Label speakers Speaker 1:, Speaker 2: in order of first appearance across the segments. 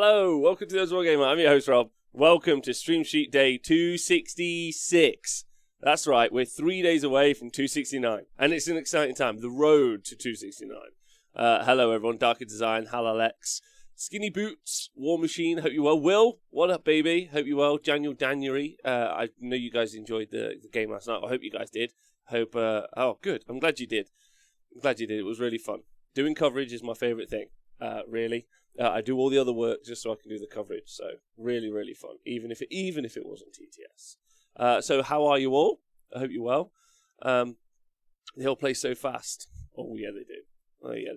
Speaker 1: Hello, welcome to Those Wargamer. I'm your host, Rob. Welcome to Stream Sheet Day 266. That's right, we're 3 days away from 269, and it's an exciting time. The road to 269. Hello, everyone. Darker Design, Halalex, Skinny Boots, War Machine. Hope you're well. Will, what up, baby? Hope you're well. January. I know you guys enjoyed the game last night. I hope you guys did. Hope. Oh, good. I'm glad you did. It was really fun. Doing coverage is my favorite thing. Really. I do all the other work just so I can do the coverage. So really, really fun. Even if it wasn't TTS. So how are you all? I hope you're well. They all play so fast. Oh yeah, they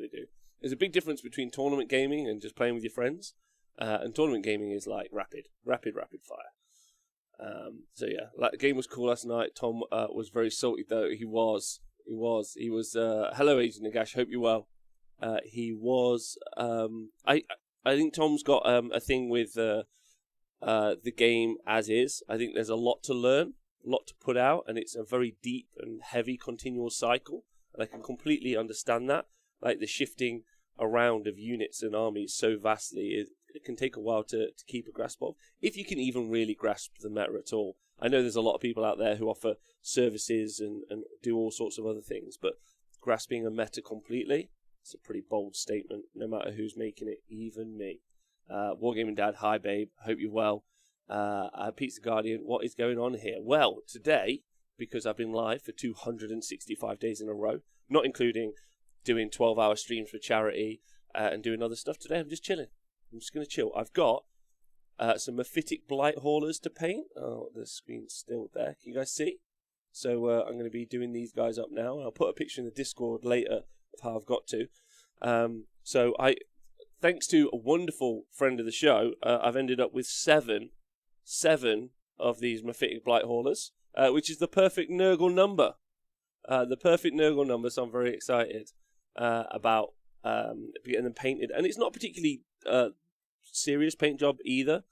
Speaker 1: do. There's a big difference between tournament gaming and just playing with your friends. And tournament gaming is like rapid fire. So yeah, the game was cool last night. Tom was very salty though. He was. Hello, Agent Nagash. Hope you're well. He was. I think Tom's got a thing with the game as is. I think there's a lot to learn, a lot to put out, and it's a very deep and heavy continual cycle. And I can completely understand that. Like the shifting around of units and armies so vastly, it can take a while to keep a grasp of, if you can even really grasp the meta at all. I know there's a lot of people out there who offer services and do all sorts of other things, but grasping a meta completely, it's a pretty bold statement, no matter who's making it, even me. Wargaming Dad, hi babe, hope you're well. Pizza Guardian, what is going on here? Well, today, because I've been live for 265 days in a row, not including doing 12-hour streams for charity and doing other stuff, today I'm just chilling. I'm just going to chill. I've got some Mephitic Blight Haulers to paint. Oh, the screen's still there. Can you guys see? So I'm going to be doing these guys up now. I'll put a picture in the Discord later of how I've got to. So thanks to a wonderful friend of the show, I've ended up with seven of these Mephitic Blight Haulers, which is the perfect Nurgle number. So I'm very excited about getting them painted. And it's not a particularly serious paint job either.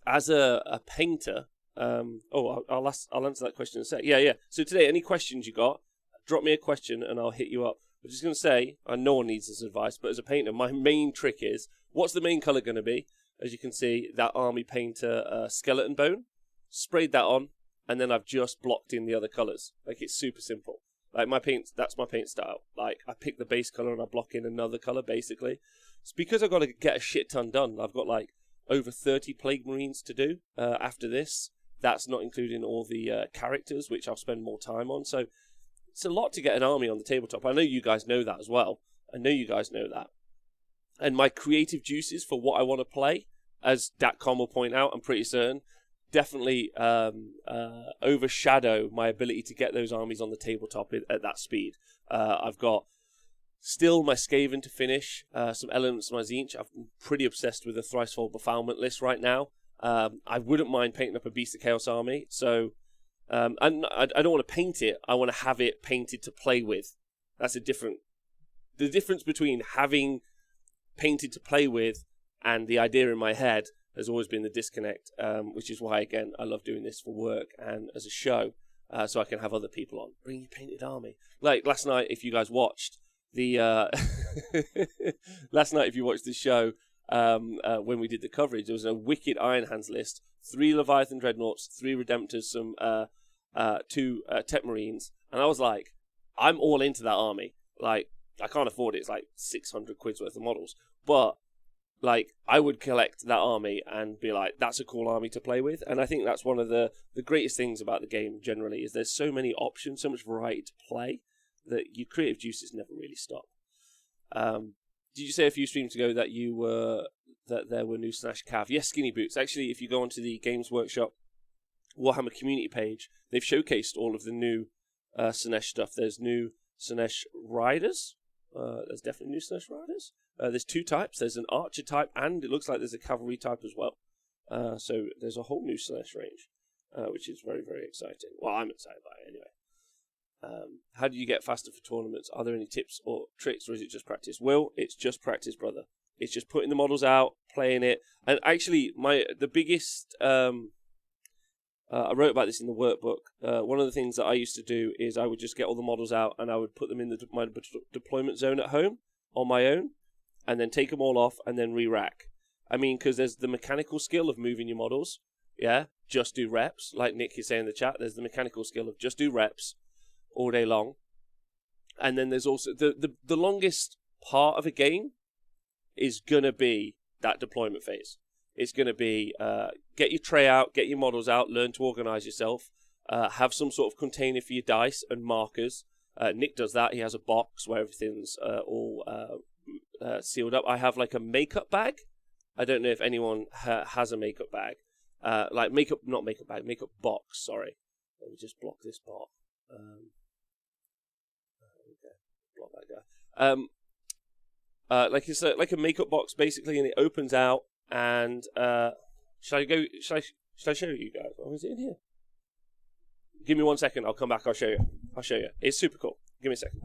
Speaker 1: As a painter, I'll answer that question in a sec. Yeah. So today, any questions you got, drop me a question and I'll hit you up. I'm just going to say, no one needs this advice, but as a painter, my main trick is, what's the main colour going to be? As you can see, that Army Painter skeleton bone, sprayed that on, and then I've just blocked in the other colours. Like, it's super simple. Like, that's my paint style. Like, I pick the base colour and I block in another colour, basically. It's because I've got to get a shit ton done. I've got, like, over 30 Plague Marines to do after this. That's not including all the characters, which I'll spend more time on. So it's a lot to get an army on the tabletop. I know you guys know that as well. And my creative juices for what I want to play, as Datcom will point out, I'm pretty certain, definitely overshadow my ability to get those armies on the tabletop at that speed. I've got still my Skaven to finish, some elements of my Tzeentch. I'm pretty obsessed with the Thricefold Befoulment list right now. I wouldn't mind painting up a Beast of Chaos army, so... and I don't want to paint it, I want to have it painted to play with. That's the difference between having painted to play with and the idea in my head has always been the disconnect, which is why, again, I love doing this for work and as a show, so I can have other people on. Bring your painted army. Like last night, if you guys watched the the show, when we did the coverage, there was a wicked Iron Hands list, 3 Leviathan Dreadnoughts, 3 Redemptors, some 2 Tech Marines, and I was like, I'm all into that army. Like, I can't afford it. It's like 600 quid's worth of models, but like, I would collect that army and be like, that's a cool army to play with. And I think that's one of the greatest things about the game generally, is there's so many options, so much variety to play, that your creative juices never really stop. Did you say a few streams ago that there were new Slash Cav? Yes, Skinny Boots. Actually, if you go onto the Games Workshop Warhammer community page, they've showcased all of the new Slaanesh stuff. There's new Slaanesh Riders. There's definitely new Slaanesh Riders. There's 2 types. There's an Archer type, and it looks like there's a Cavalry type as well. So there's a whole new Slaanesh range, which is very, very exciting. Well, I'm excited by it anyway. How do you get faster for tournaments? Are there any tips or tricks, or is it just practice? Will, it's just practice, brother. It's just putting the models out, playing it. And actually, the biggest... I wrote about this in the workbook. One of the things that I used to do is I would just get all the models out and I would put them in my deployment zone at home on my own, and then take them all off and then re-rack. I mean, because there's the mechanical skill of moving your models. Yeah, just do reps. Like Nick is saying in the chat, there's the mechanical skill of just do reps all day long. And then there's also the longest part of a game is going to be that deployment phase. It's going to be get your tray out, get your models out, learn to organize yourself, have some sort of container for your dice and markers. Nick does that. He has a box where everything's all sealed up. I have like a makeup bag. I don't know if anyone has a makeup bag. Makeup box, sorry. Let me just block this bot. Okay, block that guy. It's like a makeup box basically, and it opens out. And should I show you guys? Oh, is it in here? Give me 1 second. I'll come back. I'll show you. It's super cool. Give me a second.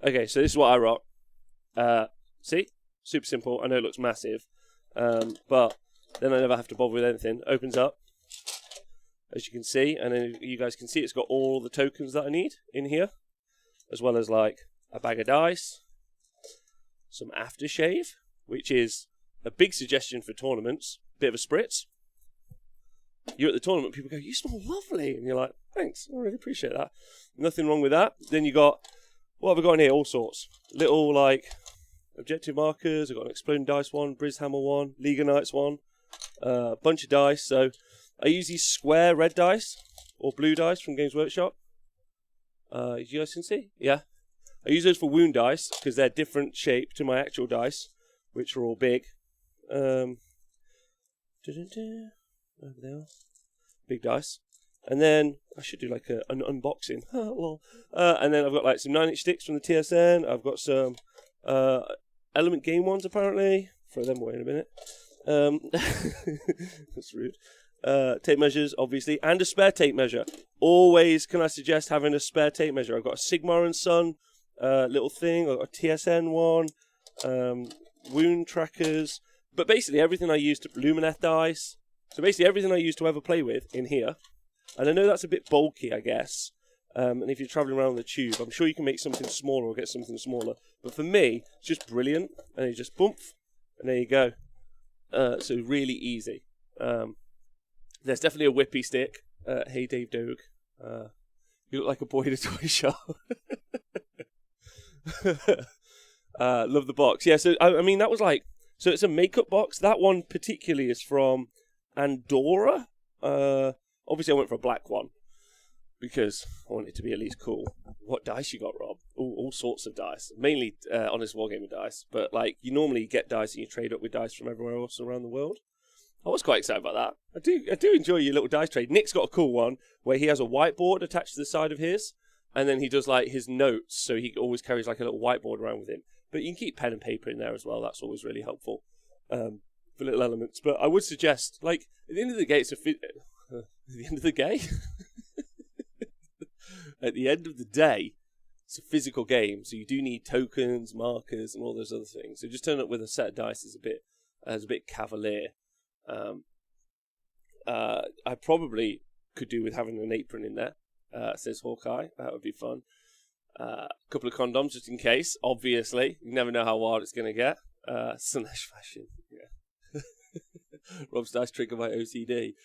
Speaker 1: Okay, so this is what I rock. See? Super simple. I know it looks massive. But then I never have to bother with anything. Opens up, as you can see. And then you guys can see it's got all the tokens that I need in here. As well as like a bag of dice. Some aftershave, which is a big suggestion for tournaments. Bit of a spritz. You're at the tournament, people go, you smell lovely. And you're like, thanks, I really appreciate that. Nothing wrong with that. Then you got, what have I got in here? All sorts. Little like objective markers. I've got an exploding dice one, Brishammer one, League of Knights one, a bunch of dice. So I use these square red dice or blue dice from Games Workshop. You guys can see? Yeah. I use those for wound dice because they're different shape to my actual dice, which are all big. Over there. Big dice. And then I should do like an unboxing. And then I've got like some 9-inch sticks from the TSN. I've got some Element Game ones apparently. Throw them away in a minute. That's rude. Tape measures, obviously, and a spare tape measure. Always can I suggest having a spare tape measure. I've got a Sigma and Son little thing. I've got a TSN one. Wound trackers. But basically everything I use to Lumineth dice. So basically everything I used to ever play with in here. And I know that's a bit bulky, I guess. And if you're travelling around the tube, I'm sure you can make something smaller or get something smaller. But for me, it's just brilliant. And you just boom, and there you go. So really easy. There's definitely a whippy stick. Hey, Dave Dogue. You look like a boy in a toy shop. Love the box. Yeah, so I mean, that was like... So it's a makeup box. That one particularly is from Andorra. Obviously, I went for a black one because I want it to be at least cool. What dice you got, Rob? All sorts of dice. Mainly Honest Wargaming dice. But like you normally get dice and you trade up with dice from everywhere else around the world. I was quite excited about that. I do enjoy your little dice trade. Nick's got a cool one where he has a whiteboard attached to the side of his. And then he does like his notes. So he always carries like a little whiteboard around with him. But you can keep pen and paper in there as well. That's always really helpful for little elements. But I would suggest, like, at the end of the day, at the end of the day? At the end of the day, it's a physical game. So you do need tokens, markers, and all those other things. So just turn up with a set of dice is a bit cavalier. I probably could do with having an apron in there, says Hawkeye. That would be fun. A couple of condoms just in case, obviously. You never know how wild it's going to get. Slanesh fashion. Yeah. Rob's dice trigger by OCD.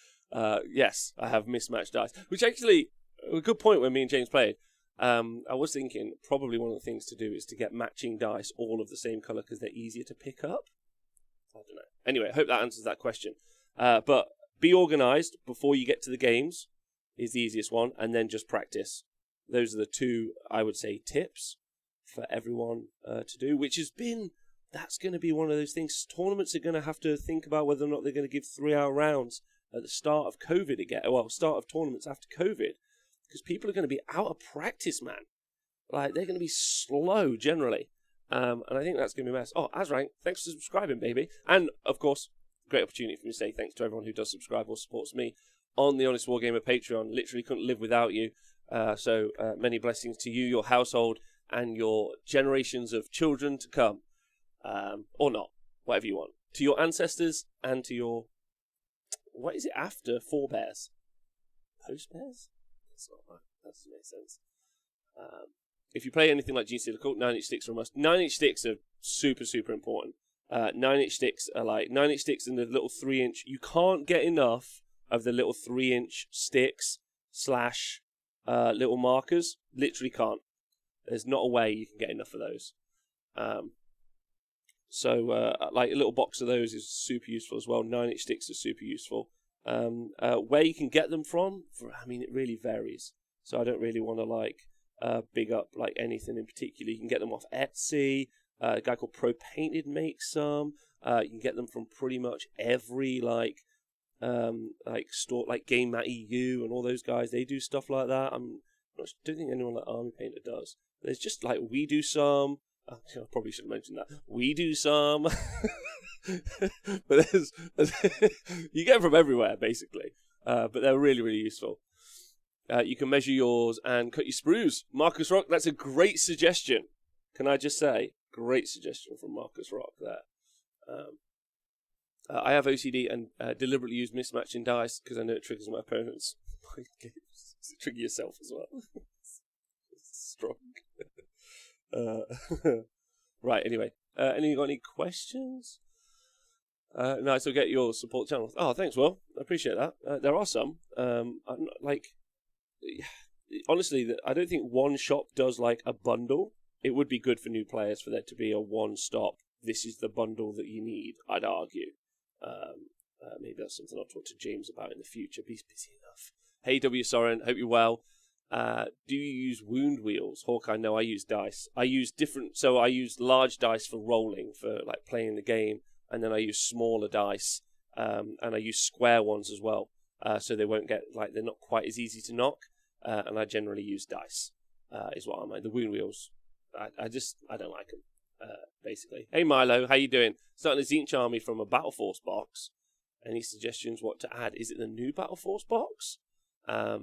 Speaker 1: Yes, I have mismatched dice. Which actually, a good point when me and James played. I was thinking probably one of the things to do is to get matching dice all of the same colour because they're easier to pick up. I don't know. Anyway, I hope that answers that question. But be organised before you get to the games is the easiest one, and then just practice. Those are the two, I would say, tips for everyone to do, that's going to be one of those things. Tournaments are going to have to think about whether or not they're going to give 3-hour rounds at the start of COVID again. Well, start of tournaments after COVID, because people are going to be out of practice, man. Like, they're going to be slow, generally. And I think that's going to be a mess. Oh, Azrank, thanks for subscribing, baby. And, of course, great opportunity for me to say thanks to everyone who does subscribe or supports me on the Honest Wargamer Patreon. Literally couldn't live without you. So many blessings to you, your household, and your generations of children to come. or not, whatever you want, to your ancestors and to your, what is it after forebears? Postbears? That's not right. That doesn't make sense. If you play anything like Gene Stealer Cult, 9-inch sticks are a must. 9-inch sticks are super, super important. 9-inch sticks are like 9-inch sticks and the little 3-inch. You can't get enough of the little 3-inch sticks / little markers. Literally can't. There's not a way you can get enough of those. So like a little box of those is super useful as well. 9-inch sticks are super useful. Where you can get them from, I mean, it really varies. So I don't really want to like big up like anything in particular. You can get them off Etsy. A guy called Pro Painted makes some. You can get them from pretty much every like store, like Game Mat EU and all those guys. They do stuff like that. I don't think anyone like Army Painter does. There's just like We Do Some. I probably should have mentioned that. We Do Some. But you get them from everywhere, basically. But they're really, really useful. You can measure yours and cut your sprues. Marcus Rock, that's a great suggestion. Can I just say? Great suggestion from Marcus Rock there. I have OCD and deliberately use mismatching dice because I know it triggers my opponents. Trigger yourself as well. Strong. Right, anyway. Any got any questions? No, I still get your support channel. Oh, thanks, Will. I appreciate that. There are some. I'm not, like, honestly, I don't think one shop does like a bundle. It would be good for new players for there to be a one-stop. This is the bundle that you need, I'd argue. Maybe that's something I'll talk to James about in the future. He's busy enough. Hey, W. Soren, hope you're well. Do you use wound wheels? Hawkeye, no, I use dice. I use different, so I use large dice for rolling, for like playing the game, and then I use smaller dice, and I use square ones as well, so they won't get, like, they're not quite as easy to knock, and I generally use dice, is what I mean. The wound wheels, I don't like them, basically. Hey Milo, how you doing? Starting a Zinch army from a Battle Force box. Any suggestions what to add? Is it the new Battle Force box? Well,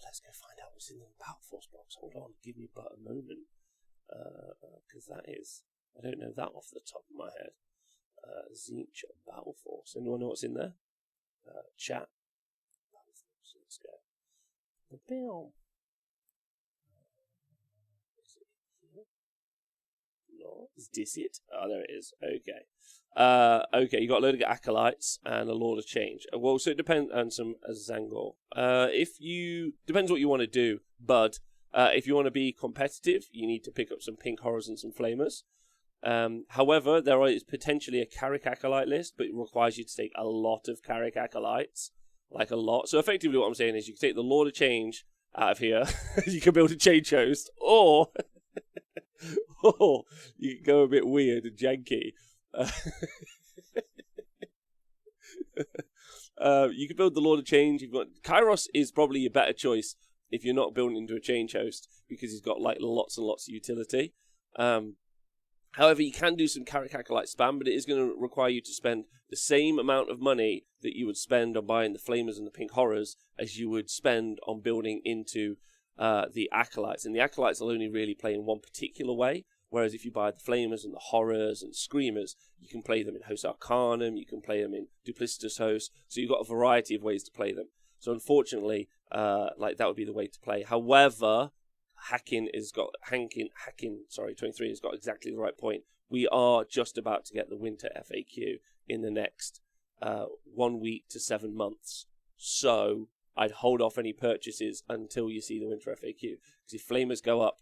Speaker 1: let's go find out what's in the Battle Force box. Hold on, give me but a moment. Because that is, I don't know that off the top of my head. Zinch Battle Force. Anyone know what's in there? Chat. Battle Force, let's go. Boom. No, is this it? Oh, there it is. Okay. Okay, you got a load of acolytes and a Lord of Change. Well, so it depends on some Zangor. Depends what you want to do, bud. If you want to be competitive, you need to pick up some pink horrors and some flamers. However, there is potentially a Carrick acolyte list, but it requires you to take a lot of Carrick acolytes, like a lot. So effectively, what I'm saying is, you can take the Lord of Change out of here. You can build a change host, or you can go a bit weird and janky. You can build the Lord of Change. You've got Kairos is probably a better choice if you're not building into a change host, because he's got like lots and lots of utility. However, you can do some Carrick Acolyte spam, but it is going to require you to spend the same amount of money that you would spend on buying the Flamers and the Pink Horrors as you would spend on building into the Acolytes. And the Acolytes will only really play in one particular way, whereas if you buy the Flamers and the Horrors and Screamers, you can play them in Host Arcanum, you can play them in Duplicitous Host, so you've got a variety of ways to play them. So unfortunately, like that would be the way to play. However, Hacking 23 has got exactly the right point. We are just about to get the winter FAQ in the next 1 week to 7 months. So I'd hold off any purchases until you see the winter FAQ. Because if Flamers go up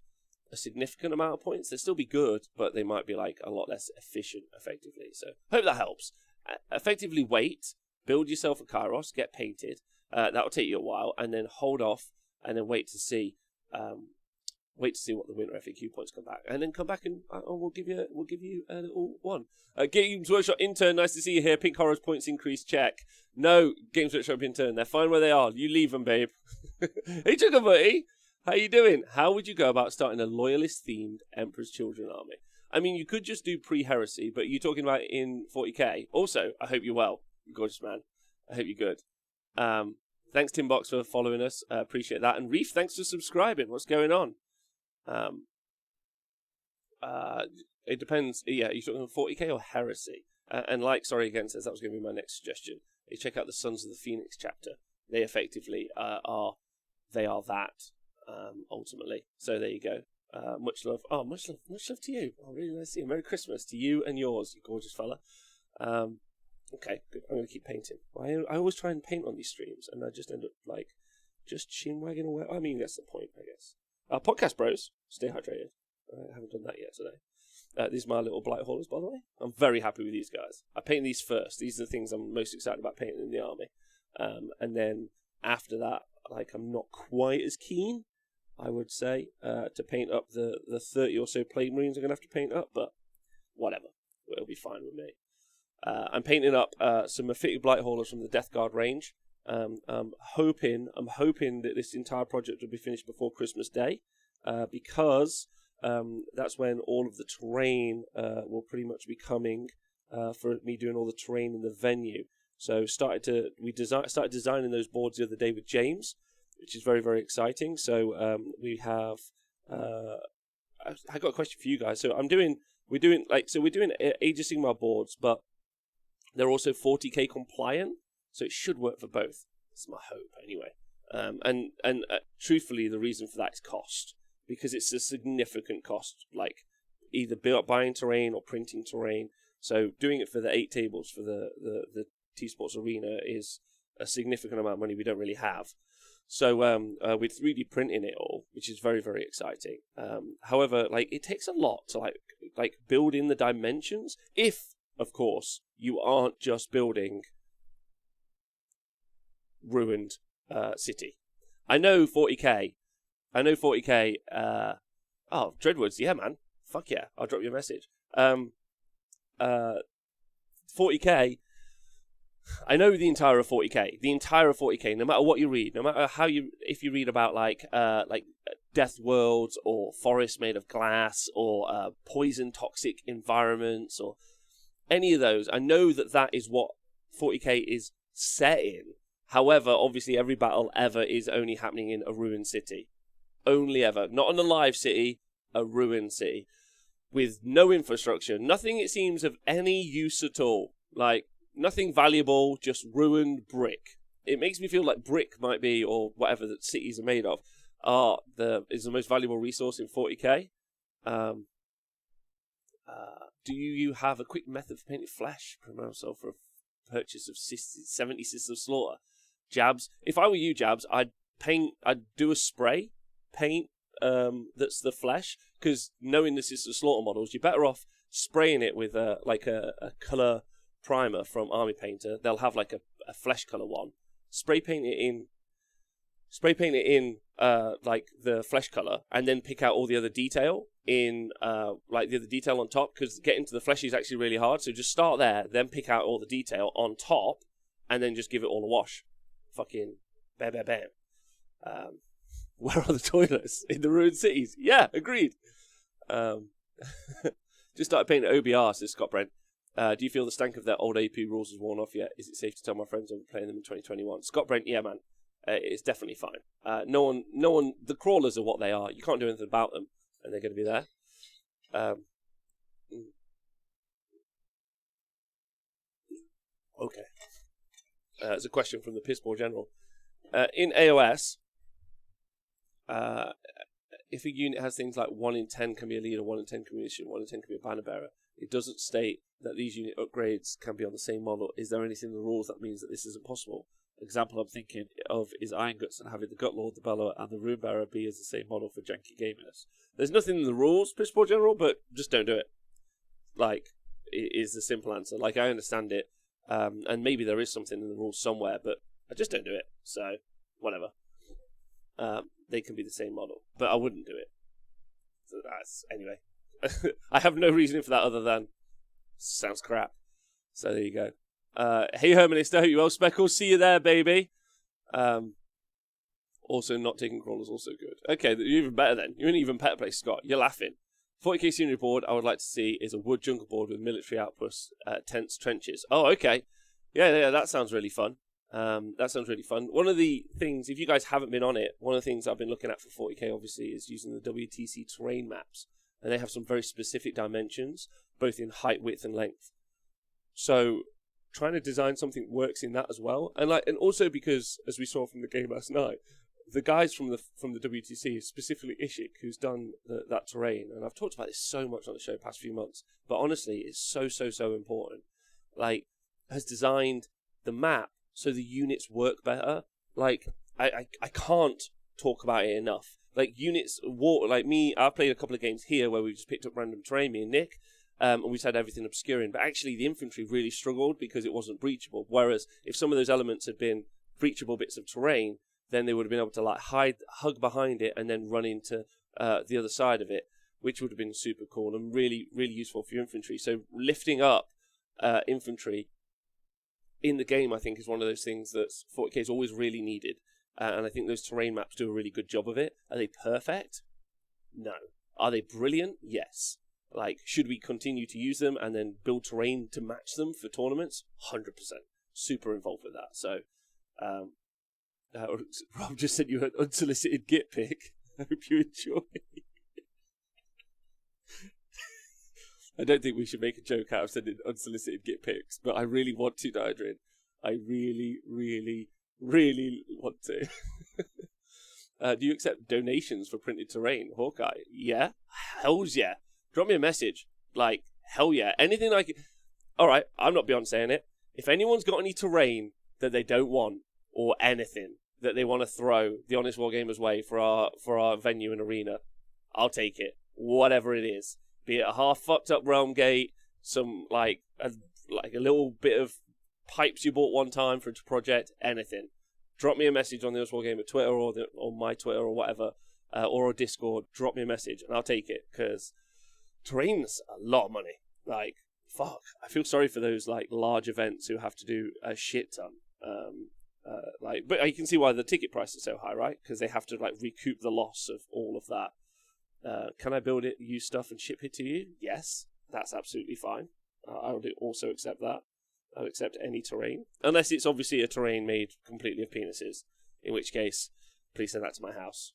Speaker 1: a significant amount of points, they'll still be good, but they might be like a lot less efficient effectively. So hope that helps. Effectively wait, build yourself a Kairos, get painted. That will take you a while, and then hold off, and then wait to see what the winter FAQ points come back, and then come back and we'll give you a little one. Games Workshop intern, nice to see you here. Pink Horrors points increase, check. No, Games Workshop intern, they're fine where they are. You leave them, babe. Hey, Chugabutty, how you doing? How would you go about starting a loyalist-themed Emperor's Children army? I mean, you could just do pre-heresy, but you're talking about in 40k. Also, I hope you're well, you gorgeous man. I hope you're good. Thanks, Timbox, for following us. Appreciate that. And Reef, thanks for subscribing. What's going on? It depends. Yeah, you're talking 40k or Heresy. And like Sorry Again says, that was going to be my next suggestion. You check out the Sons of the Phoenix chapter. They effectively are that ultimately. So there you go. Much love. Oh, much love to you. Oh, really nice to see you. Merry Christmas to you and yours, you gorgeous fella. Okay, good. I'm going to keep painting. I always try and paint on these streams, and I just end up like just chin wagging away. I mean, that's the point, I guess. Podcast bros, stay hydrated. I haven't done that yet today. These are my little blight haulers, by the way. I'm very happy with these guys. I paint these first. These are the things I'm most excited about painting in the army. And then after that, like, I'm not quite as keen, I would say, to paint up the 30 or so Plague Marines I'm going to have to paint up, but whatever. It'll be fine with me. I'm painting up some Mephitic Blight Haulers from the Death Guard range. I'm hoping that this entire project will be finished before Christmas Day, because that's when all of the terrain will pretty much be coming for me doing all the terrain in the venue. So started designing those boards the other day with James, which is very, very exciting. So we have I got a question for you guys. So we're doing Age of Sigmar boards, but they're also 40k compliant, so it should work for both. That's my hope, anyway. And truthfully, the reason for that is cost, because it's a significant cost, like either buying terrain or printing terrain. So doing it for the 8 tables for the T-Sports Arena is a significant amount of money we don't really have. So with 3D printing it all, which is very, very exciting. However, like, it takes a lot to like build in the dimensions. If, of course, you aren't just building ruined city. I know 40k. Oh, Dreadwoods, yeah, man. Fuck yeah, I'll drop you a message. 40k. I know the entire of 40k. The entire of 40k. No matter what you read, no matter if you read about like Death Worlds or forests made of glass or poison toxic environments or any of those, I know that is what 40k is set in. However, obviously every battle ever is only happening in a ruined city. Only ever. Not in a live city, a ruined city. With no infrastructure, nothing it seems of any use at all. Like, nothing valuable, just ruined brick. It makes me feel like brick might be, or whatever that cities are made of, is the most valuable resource in 40k. Do you have a quick method for painting flesh? Prepare myself for a purchase of 70 Sisters of Slaughter. Jabs. If I were you, Jabs, I'd do a spray paint that's the flesh, because knowing the Sisters of Slaughter models, you're better off spraying it with a colour primer from Army Painter. They'll have like a flesh colour one. Spray paint it in like the flesh colour, and then pick out all the other detail in like the other detail on top, because getting to the flesh is actually really hard. So just start there, then pick out all the detail on top, and then just give it all a wash. Fucking bam, bam, bam. Where are the toilets? In the ruined cities. Yeah, agreed. Just started painting OBR, says Scott Brent. Do you feel the stank of their old AP rules has worn off yet? Is it safe to tell my friends I'm playing them in 2021? Scott Brent, yeah, man. It's definitely fine. No one, the crawlers are what they are. You can't do anything about them, and they're going to be there. Okay. There's a question from the Pissball General. In AOS, if a unit has things like 1 in 10 can be a leader, 1 in 10 can be a mission, 1 in 10 can be a banner bearer, it doesn't state that these unit upgrades can be on the same model. Is there anything in the rules that means that this isn't possible? Example I'm thinking of is Iron Guts and having the Gutlord, the Bellower, and the Rune Bearer be as the same model for janky gamers. There's nothing in the rules, Pissball General, but just don't do it. Like, it is the simple answer. Like, I understand it, and maybe there is something in the rules somewhere, but I just don't do it. So, whatever. They can be the same model, but I wouldn't do it. So that's, anyway. I have no reasoning for that other than sounds crap. So there you go. Hey Hermanista, hope you well. Speckles, see you there, baby. Also, not taking crawlers, also good. Okay, you're even better then. You're in an even better place, Scott. You're laughing. 40k scenery board I would like to see is a wood jungle board with military outposts, tents, trenches. Oh, okay. Yeah, that sounds really fun. That sounds really fun. One of the things, if you guys haven't been on it, one of the things I've been looking at for 40k, obviously, is using the WTC terrain maps. and they have some very specific dimensions, both in height, width, and length. So trying to design something that works in that as well, and also because, as we saw from the game last night, the guys from the WTC, specifically Ishik, who's done that terrain, and I've talked about this so much on the show the past few months, but honestly, it's so important. Like, has designed the map so the units work better. Like, I can't talk about it enough. Like, units, like me, I've played a couple of games here where we just picked up random terrain, me and Nick, and we just had everything obscuring. But actually, the infantry really struggled because it wasn't breachable. Whereas, if some of those elements had been breachable bits of terrain, then they would have been able to like hug behind it and then run into the other side of it, which would have been super cool and really, really useful for your infantry. So lifting up infantry in the game, I think, is one of those things that 40k is always really needed. And I think those terrain maps do a really good job of it. Are they perfect? No. Are they brilliant? Yes. Like, should we continue to use them and then build terrain to match them for tournaments? 100%. Super involved with that. So, Rob just sent you an unsolicited git pic. I hope you enjoy. I don't think we should make a joke out of sending unsolicited git pics, but I really want to, Diadrin. I really, really, really want to. Do you accept donations for printed terrain, Hawkeye? Yeah? Hells yeah. Drop me a message. Like, hell yeah. Anything I can... Alright, I'm not beyond saying it. If anyone's got any terrain that they don't want, or anything that they want to throw the Honest Wargamers way for our venue and arena, I'll take it. Whatever it is. Be it a half fucked up realm gate, some like a little bit of pipes you bought one time for a project, anything. Drop me a message on the Honest Wargamer Twitter or my Twitter or whatever, or a Discord. Drop me a message and I'll take it, because terrain's a lot of money. Like, fuck. I feel sorry for those like large events who have to do a shit ton. But you can see why the ticket price is so high, right? Because they have to like recoup the loss of all of that. Can I build it, use stuff, and ship it to you? Yes, that's absolutely fine. I would also accept that. I would accept any terrain, unless it's obviously a terrain made completely of penises, in which case, please send that to my house.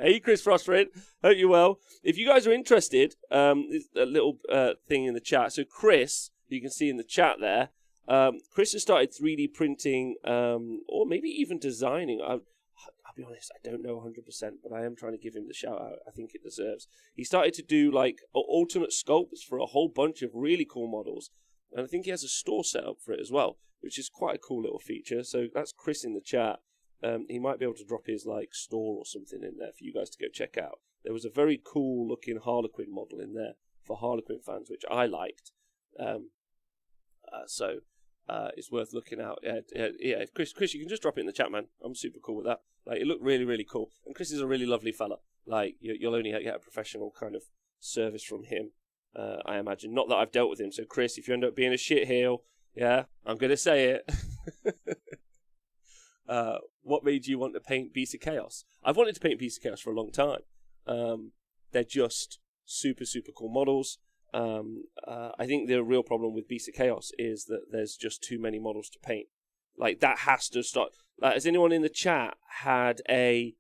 Speaker 1: Hey, Chris Frostred, hope you're well. If you guys are interested, there's a little thing in the chat. So Chris, you can see in the chat there, Chris has started 3D printing, or maybe even designing. I'll be honest, I don't know 100%, but I am trying to give him the shout out I think it deserves. He started to do like alternate sculpts for a whole bunch of really cool models, and I think he has a store set up for it as well, which is quite a cool little feature. So that's Chris in the chat. He might be able to drop his like store or something in there for you guys to go check out. There was a very cool looking Harlequin model in there for Harlequin fans, which I liked. So it's worth looking out. Yeah, Chris, you can just drop it in the chat, man. I'm super cool with that. Like, it looked really, really cool. And Chris is a really lovely fella. Like, you'll only get a professional kind of service from him, I imagine. Not that I've dealt with him. So, Chris, if you end up being a shitheel, yeah, I'm going to say it. What made you want to paint Beast of Chaos? I've wanted to paint Beast of Chaos for a long time. They're just super, super cool models. I think the real problem with Beast of Chaos is that there's just too many models to paint. Like, that has to start. Like, has anyone in the chat had an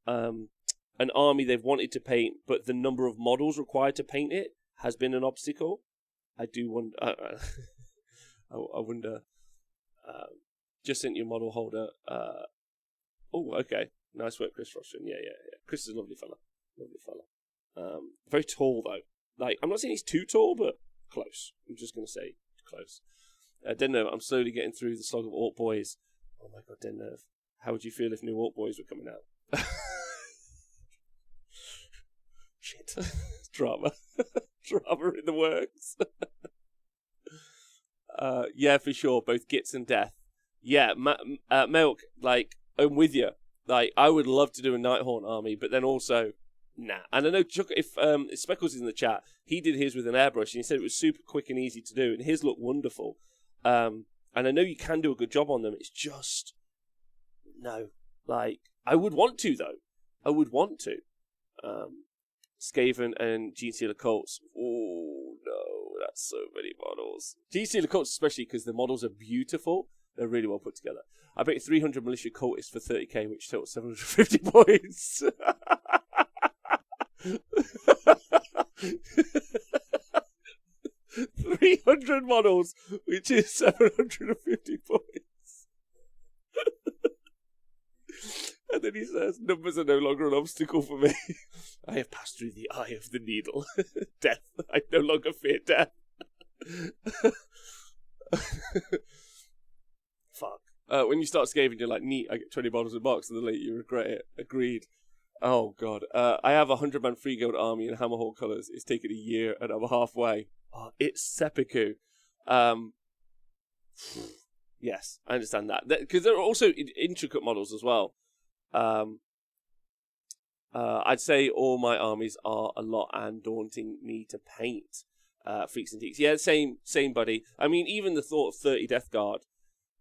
Speaker 1: army they've wanted to paint, but the number of models required to paint it has been an obstacle? I do wonder. I wonder. Just sent you a model holder. Oh, okay. Nice work, Chris Froston. Yeah. Chris is a lovely fella. Very tall, though. Like, I'm not saying he's too tall, but close. I'm just going to say close. Dennerve, I'm slowly getting through the slog of Orc Boys. Oh my god, Dennerve. How would you feel if new Orc Boys were coming out? Shit. Drama. Drama in the works. Yeah, for sure. Both Gits and Death. Yeah, Milk, like, I'm with you. Like, I would love to do a Nighthaunt army, but then also... Nah. And I know if Speckles is in the chat, he did his with an airbrush, and he said it was super quick and easy to do, and his looked wonderful. And I know you can do a good job on them. It's just... No. Like, I would want to, though. I would want to. Skaven and Gene Stealer Colts. Oh, no. That's so many models. Gene Stealer Colts, especially because the models are beautiful. They're really well put together. I bet 300 militia cultists for 30k, which totals 750 points. 100 models, which is 750 points. And then he says, numbers are no longer an obstacle for me. I have passed through the eye of the needle. Death. I no longer fear death. Fuck. When you start scaling, you're like, neat, I get 20 bottles in a box, and then later you regret it. Agreed. Oh, God. I have a 100-man free guild army in Hammerhall colours. It's taken a year, and I'm halfway. Oh, it's seppuku. Yes, I understand that. Because there are also intricate models as well. I'd say all my armies are a lot and daunting me to paint. Freaks and Geeks. Yeah, same, buddy. I mean, even the thought of 30 Death Guard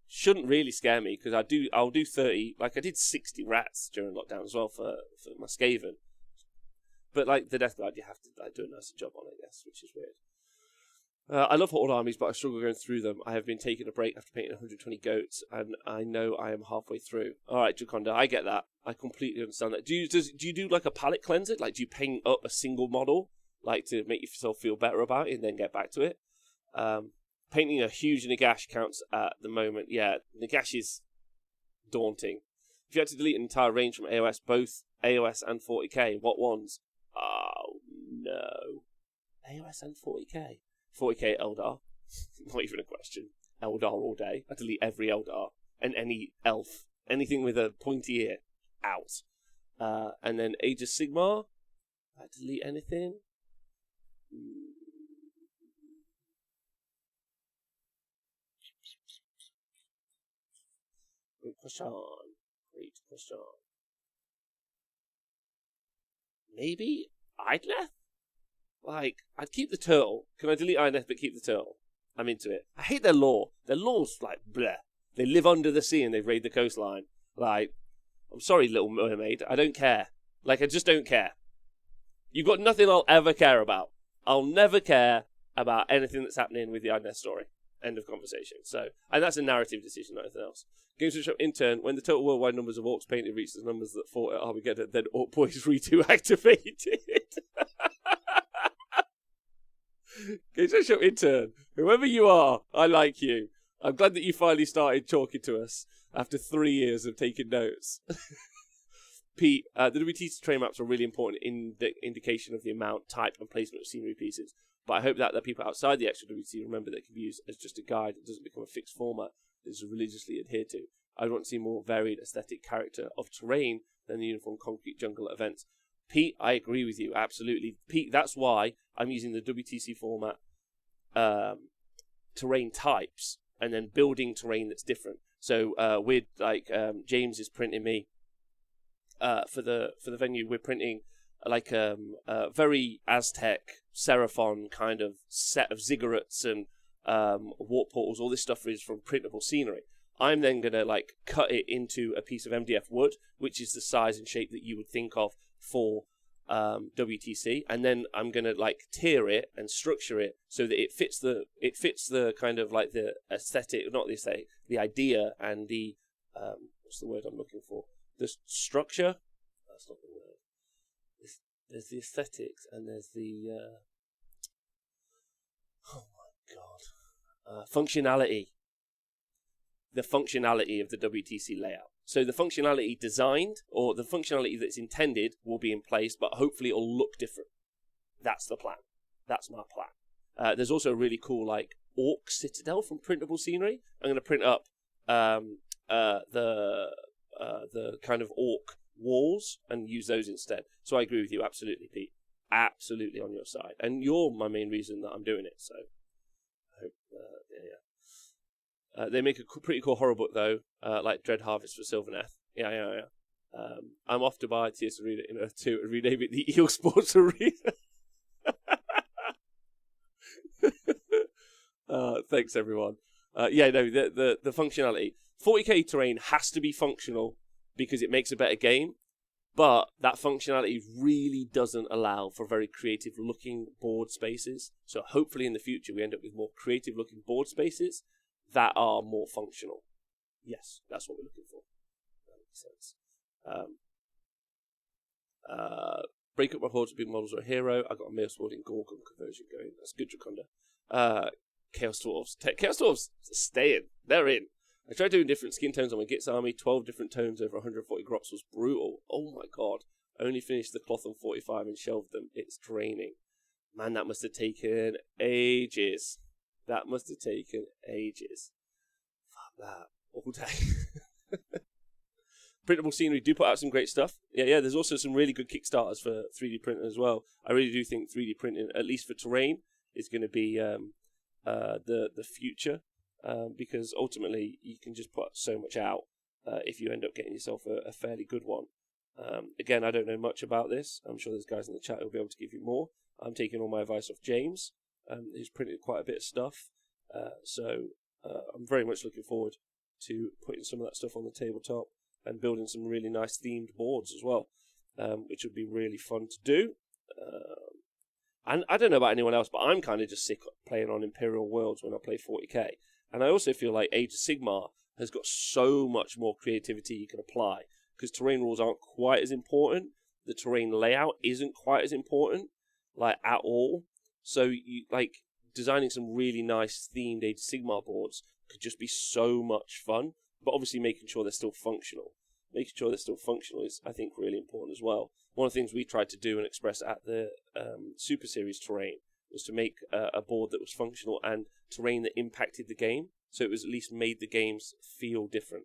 Speaker 1: shouldn't really scare me, because I'll do 30. Like, I did 60 rats during lockdown as well for my Skaven. But like the Death Guard, you have to do a nicer job on it, I guess, which is weird. I love Horde armies, but I struggle going through them. I have been taking a break after painting 120 goats, and I know I am halfway through. All right, Jaconda, I get that. I completely understand that. Do you do like a palette cleanser? Like, do you paint up a single model, like to make yourself feel better about it, and then get back to it? Painting a huge Nagash counts at the moment. Yeah, Nagash is daunting. If you had to delete an entire range from AOS, both AOS and 40k, what ones? Oh, no. AOS and 40k? 40k Eldar. Not even a question. Eldar all day. I delete every Eldar. And any elf. Anything with a pointy ear. Out. And then Age of Sigmar. I delete anything. Great question. Maybe Idleth? Like, I'd keep the turtle. Can I delete Idleth but keep the turtle? I'm into it. I hate their lore. Their lore's like, bleh. They live under the sea and they raid the coastline. Like, I'm sorry, Little Mermaid. I don't care. Like, I just don't care. You've got nothing I'll ever care about. I'll never care about anything that's happening with the Idleth story. End of conversation. So, and that's a narrative decision, not anything else. Games Workshop intern, when the total worldwide numbers of orcs painted reaches the numbers that fought at Armageddon, then Orc Boys Re2 activated. Games Workshop intern, whoever you are, I like you. I'm glad that you finally started talking to us after 3 years of taking notes. Pete, the WTC terrain maps are really important in the indication of the amount, type, and placement of scenery pieces. But I hope that the people outside the extra WTC remember that it can be used as just a guide. It doesn't become a fixed format that is religiously adhered to. I want to see more varied aesthetic character of terrain than the uniform concrete jungle events. Pete, I agree with you, absolutely. Pete, that's why I'm using the WTC format terrain types and then building terrain that's different. So with like James is printing me for the venue, we're printing like a very Aztec Seraphon kind of set of ziggurats and warp portals. All this stuff is from printable scenery. I'm then going to like cut it into a piece of MDF wood, which is the size and shape that you would think of for WTC, and then I'm going to like tier it and structure it so that it fits the kind of like the aesthetic, not the aesthetic, the idea and the what's the word I'm looking for? The structure. That's not the word. There's the aesthetics and there's the oh my god, functionality. The functionality of the WTC layout. So the functionality designed, or the functionality that's intended, will be in place, but hopefully it'll look different. That's the plan. That's my plan. There's also a really cool like orc citadel from printable scenery. I'm going to print up the kind of orc walls and use those instead. So I agree with you, absolutely, Pete. Absolutely on your side, and you're my main reason that I'm doing it. So I hope, yeah. They make a pretty cool horror book, though, like Dread Harvest for Sylvaneth. Yeah. I'm off to buy Tears Arena in Earth 2 and rename it the Eel Sports Arena. Thanks, everyone. The functionality. 40k terrain has to be functional because it makes a better game, but that functionality really doesn't allow for very creative-looking board spaces. So hopefully in the future we end up with more creative-looking board spaces that are more functional. Yes, that's what we're looking for. That makes sense. Break up my hordes with big models or a hero. I got a Mail Sword in Gorgon conversion going. That's good, Draconda. Chaos Dwarves. Chaos Dwarves staying. They're in. I tried doing different skin tones on my Gitz army. 12 different tones over 140 grots was brutal. Oh my god. I only finished the cloth on 45 and shelved them. It's draining. Man, that must have taken ages. That must have taken ages. Fuck that. All day. Printable scenery do put out some great stuff. Yeah, there's also some really good Kickstarters for 3D printing as well. I really do think 3D printing, at least for terrain, is going to be the future. Because ultimately you can just put so much out if you end up getting yourself a fairly good one. Again, I don't know much about this. I'm sure there's guys in the chat who'll be able to give you more. I'm taking all my advice off James, who's printed quite a bit of stuff. So I'm very much looking forward to putting some of that stuff on the tabletop and building some really nice themed boards as well, which would be really fun to do. And I don't know about anyone else, but I'm kind of just sick of playing on Imperial Worlds when I play 40k. And I also feel like Age of Sigmar has got so much more creativity you can apply, because terrain rules aren't quite as important. The terrain layout isn't quite as important, like, at all. So, you like, designing some really nice themed Age of Sigmar boards could just be so much fun. But obviously making sure they're still functional. Making sure they're still functional is, I think, really important as well. One of the things we tried to do and express at the Super Series terrain was to make a board that was functional and terrain that impacted the game, so it was at least made the games feel different.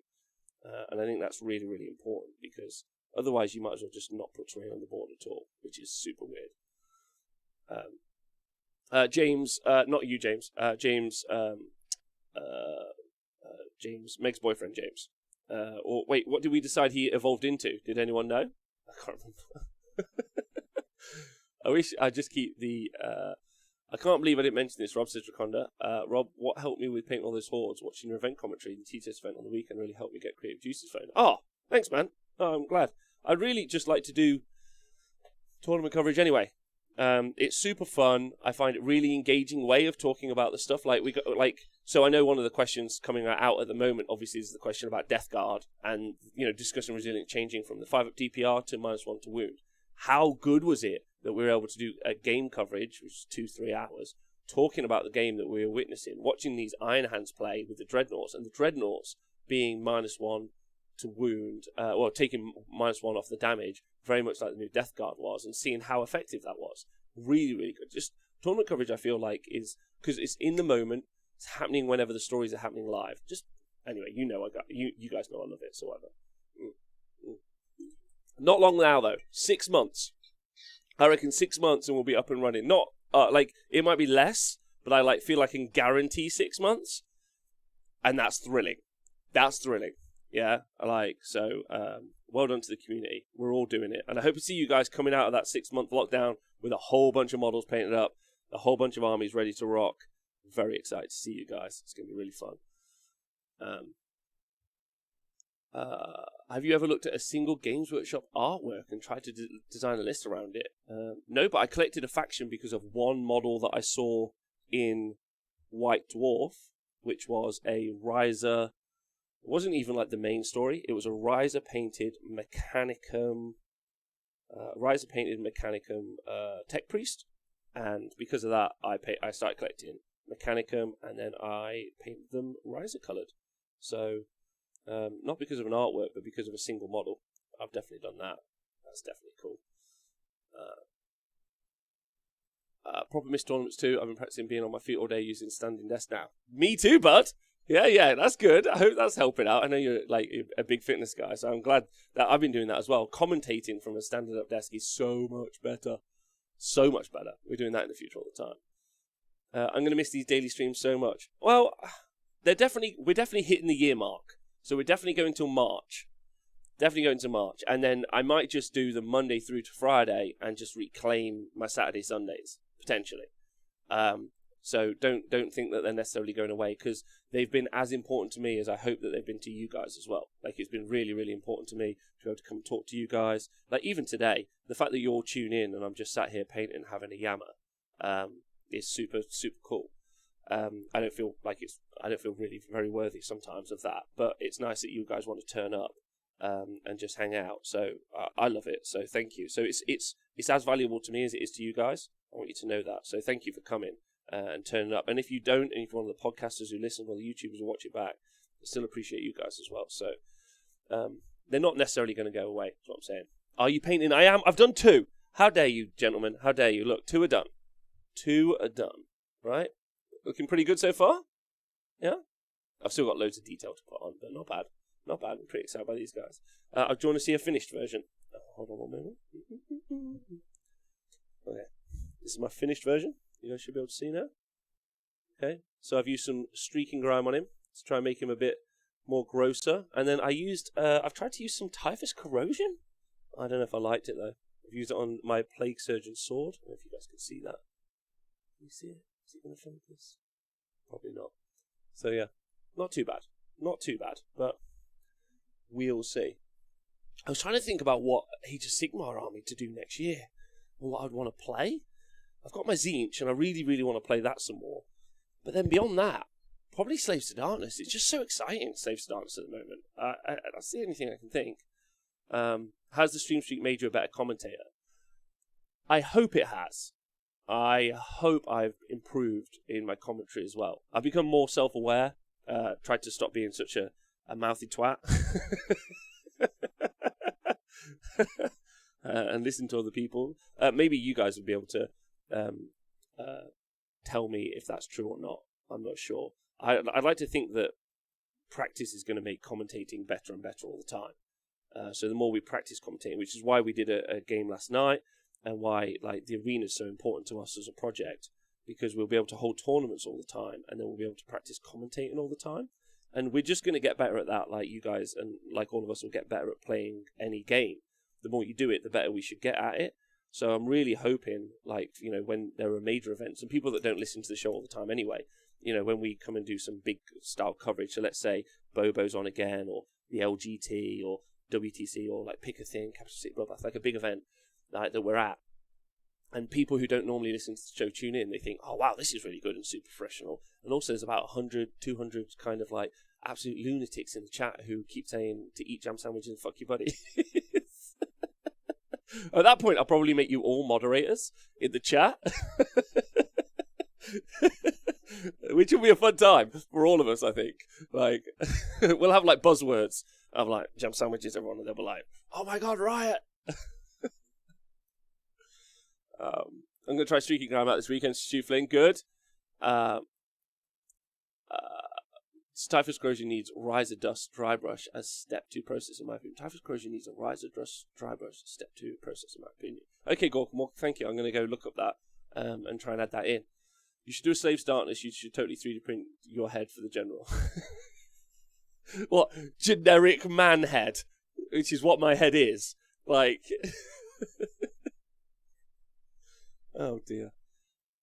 Speaker 1: And I think that's really, really important, because otherwise you might as well just not put terrain on the board at all, which is super weird. James, not you, James. James, Meg's boyfriend, James. Or wait, what did we decide he evolved into? Did anyone know? I can't remember. I wish I just keep the. I can't believe I didn't mention this. Rob says, Raconda. Rob, what helped me with painting all those hordes? Watching your event commentary, the TTS event on the weekend really helped me get Creative Juice's phone. Oh, thanks, man. Oh, I'm glad. I'd really just like to do tournament coverage anyway. It's super fun. I find it really engaging way of talking about the stuff. So I know one of the questions coming out at the moment, obviously, is the question about Death Guard and, discussing resilient changing from the 5-up DPR to -1 to wound. How good was it that we were able to do a game coverage, which is 2-3 hours, talking about the game that we were witnessing, watching these Iron Hands play with the Dreadnoughts, and the Dreadnoughts being -1 to wound, taking -1 off the damage, very much like the new Death Guard was, and seeing how effective that was. Really, really good. Just tournament coverage, I feel like, is because it's in the moment, it's happening whenever the stories are happening live. Just anyway, you guys know I love it, so whatever. Not long now though, 6 months. I reckon 6 months and we'll be up and running. Not it might be less, but I feel like I can guarantee 6 months, and that's thrilling. That's thrilling. Yeah, well done to the community. We're all doing it. And I hope to see you guys coming out of that 6-month lockdown with a whole bunch of models painted up, a whole bunch of armies ready to rock. Very excited to see you guys. It's going to be really fun. Have you ever looked at a single Games Workshop artwork and tried to design a list around it? No, but I collected a faction because of one model that I saw in White Dwarf, which was a Riser. It wasn't even like the main story. It was a Riser painted Mechanicum Tech Priest, and because of that, I started collecting Mechanicum, and then I painted them Riser coloured. So, not because of an artwork, but because of a single model. I've definitely done that. That's definitely cool. Proper missed tournaments too. I've been practicing being on my feet all day using standing desk now. Me too, bud. Yeah, that's good. I hope that's helping out. I know you're a big fitness guy, so I'm glad that I've been doing that as well. Commentating from a standing up desk is so much better. So much better. We're doing that in the future all the time. I'm going to miss these daily streams so much. Well, we're definitely hitting the year mark. So we're definitely going till March. And then I might just do the Monday through to Friday and just reclaim my Saturday, Sundays, potentially. So don't think that they're necessarily going away, because they've been as important to me as I hope that they've been to you guys as well. It's been really, really important to me to be able to come talk to you guys. even today, the fact that you all tune in and I'm just sat here painting and having a yammer is super, super cool. I don't feel really very worthy sometimes of that, but it's nice that you guys want to turn up and just hang out. So I love it. So thank you. So it's as valuable to me as it is to you guys. I want you to know that. So thank you for coming. and turn it up. And if you don't, and if you're one of the podcasters who listen, or the YouTubers who watch it back, I still appreciate you guys as well. So they're not necessarily going to go away, is what I'm saying. Are you painting? I am. I've done 2. How dare you, gentlemen? How dare you? Look, 2 are done. 2 are done. Right? Looking pretty good so far? Yeah? I've still got loads of detail to put on, but not bad. Not bad. I'm pretty excited by these guys. Do you want to see a finished version? Hold on 1 moment. Okay. This is my finished version. You guys should be able to see now. Okay. So I've used some streaking grime on him to try and make him a bit more grosser. And then I've tried to use some typhus corrosion. I don't know if I liked it though. I've used it on my plague surgeon sword. I don't know if you guys can see that. Can you see it? Is it going to focus? Probably not. So yeah, not too bad. Not too bad, but we'll see. I was trying to think about what Age of Sigmar army to do next year, and what I'd want to play. I've got my Tzeentch, and I really, really want to play that some more. But then beyond that, probably Slaves to Darkness. It's just so exciting, Slaves to Darkness at the moment. That's the only thing I can think. Has the stream streak made you a better commentator? I hope it has. I hope I've improved in my commentary as well. I've become more self-aware. Tried to stop being such a mouthy twat. And listen to other people. Maybe you guys would be able to tell me if that's true or not. I'm not sure. I'd like to think that practice is going to make commentating better and better all the time. So the more we practice commentating, which is why we did a game last night, and why the arena is so important to us as a project, because we'll be able to hold tournaments all the time, and then we'll be able to practice commentating all the time. And we're just going to get better at that, like you guys, and like all of us will get better at playing any game. The more you do it, the better we should get at it. So I'm really hoping, when there are major events, and people that don't listen to the show all the time anyway, when we come and do some big style coverage, so let's say Bobo's on again, or the LGT, or WTC, or pick a thing, Capital City Bloodbath, like a big event that we're at. And people who don't normally listen to the show tune in, they think, oh wow, this is really good and super professional. And also there's about 100, 200 kind of absolute lunatics in the chat who keep saying to eat jam sandwiches and fuck you buddy. At that point, I'll probably make you all moderators in the chat. Which will be a fun time for all of us, I think. We'll have buzzwords of jam sandwiches, everyone, and they'll be like, oh my god, riot! I'm going to try streaking grime out this weekend. Stu Flynn, good. Typhus corrosion needs riser dust dry brush as step 2 process, in my opinion. Typhus corrosion needs a riser dust dry brush step 2 process, in my opinion. Okay, Gorkamore, thank you. I'm going to go look up that and try and add that in. You should do a Slaves to Darkness. You should totally 3D print your head for the general. What? Generic man head, which is what my head is. Oh dear.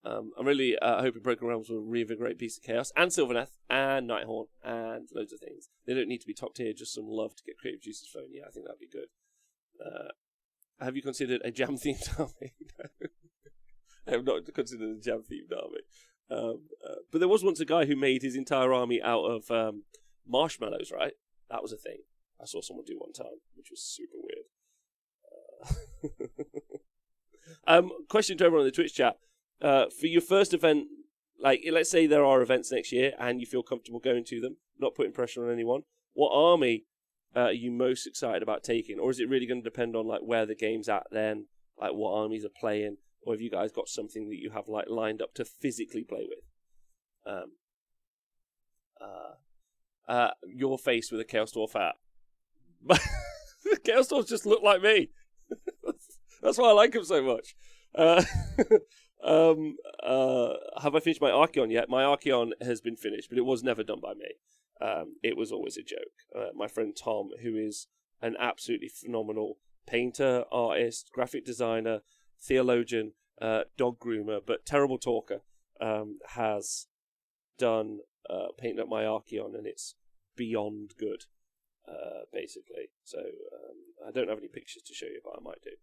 Speaker 1: I'm really hoping Broken Realms will reinvigorate Beast of Chaos and Sylvaneth and Nighthorn and loads of things. They don't need to be top tier, just some love to get creative juices flowing. Yeah, I think that'd be good. Have you considered a jam themed army? No. I have not considered a jam themed army. But there was once a guy who made his entire army out of marshmallows, right? That was a thing. I saw someone do one time, which was super weird. Question to everyone in the Twitch chat. For your first event, let's say there are events next year and you feel comfortable going to them, not putting pressure on anyone, what army are you most excited about taking? Or is it really going to depend on where the game's at then, what armies are playing, or have you guys got something that you have lined up to physically play with? Your face with a Chaos Dwarf hat. Chaos Dwarfs just look like me. That's why I like him so much. Have I finished my Archeon yet? My Archeon has been finished, but it was never done by me. It was always a joke. My friend Tom, who is an absolutely phenomenal painter, artist, graphic designer, theologian, dog groomer, but terrible talker, has done painting up my Archeon, and it's beyond good, basically. So I don't have any pictures to show you, but I might do.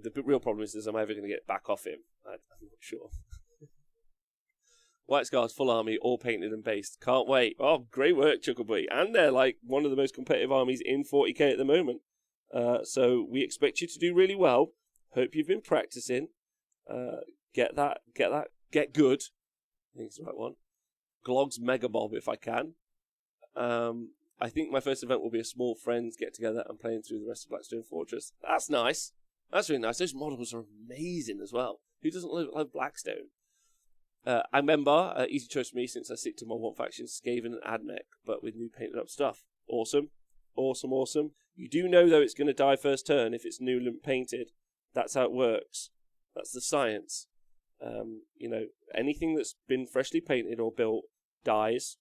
Speaker 1: The real problem is am I ever going to get back off him? I'm not sure. White Scars, full army, all painted and based. Can't wait. Oh, great work, Chuckleboy. And they're one of the most competitive armies in 40k at the moment. So we expect you to do really well. Hope you've been practicing. Get good. I think it's the right one. Glog's Mega Bob if I can. I think my first event will be a small friends get together and playing through the rest of Blackstone Fortress. That's nice. That's really nice. Those models are amazing as well. Who doesn't love Blackstone? I remember, easy choice for me since I stick to my one faction, Skaven and Admech, but with new painted up stuff. Awesome. Awesome, awesome. You do know, though, it's going to die first turn if it's new painted. That's how it works. That's the science. You know, anything that's been freshly painted or built dies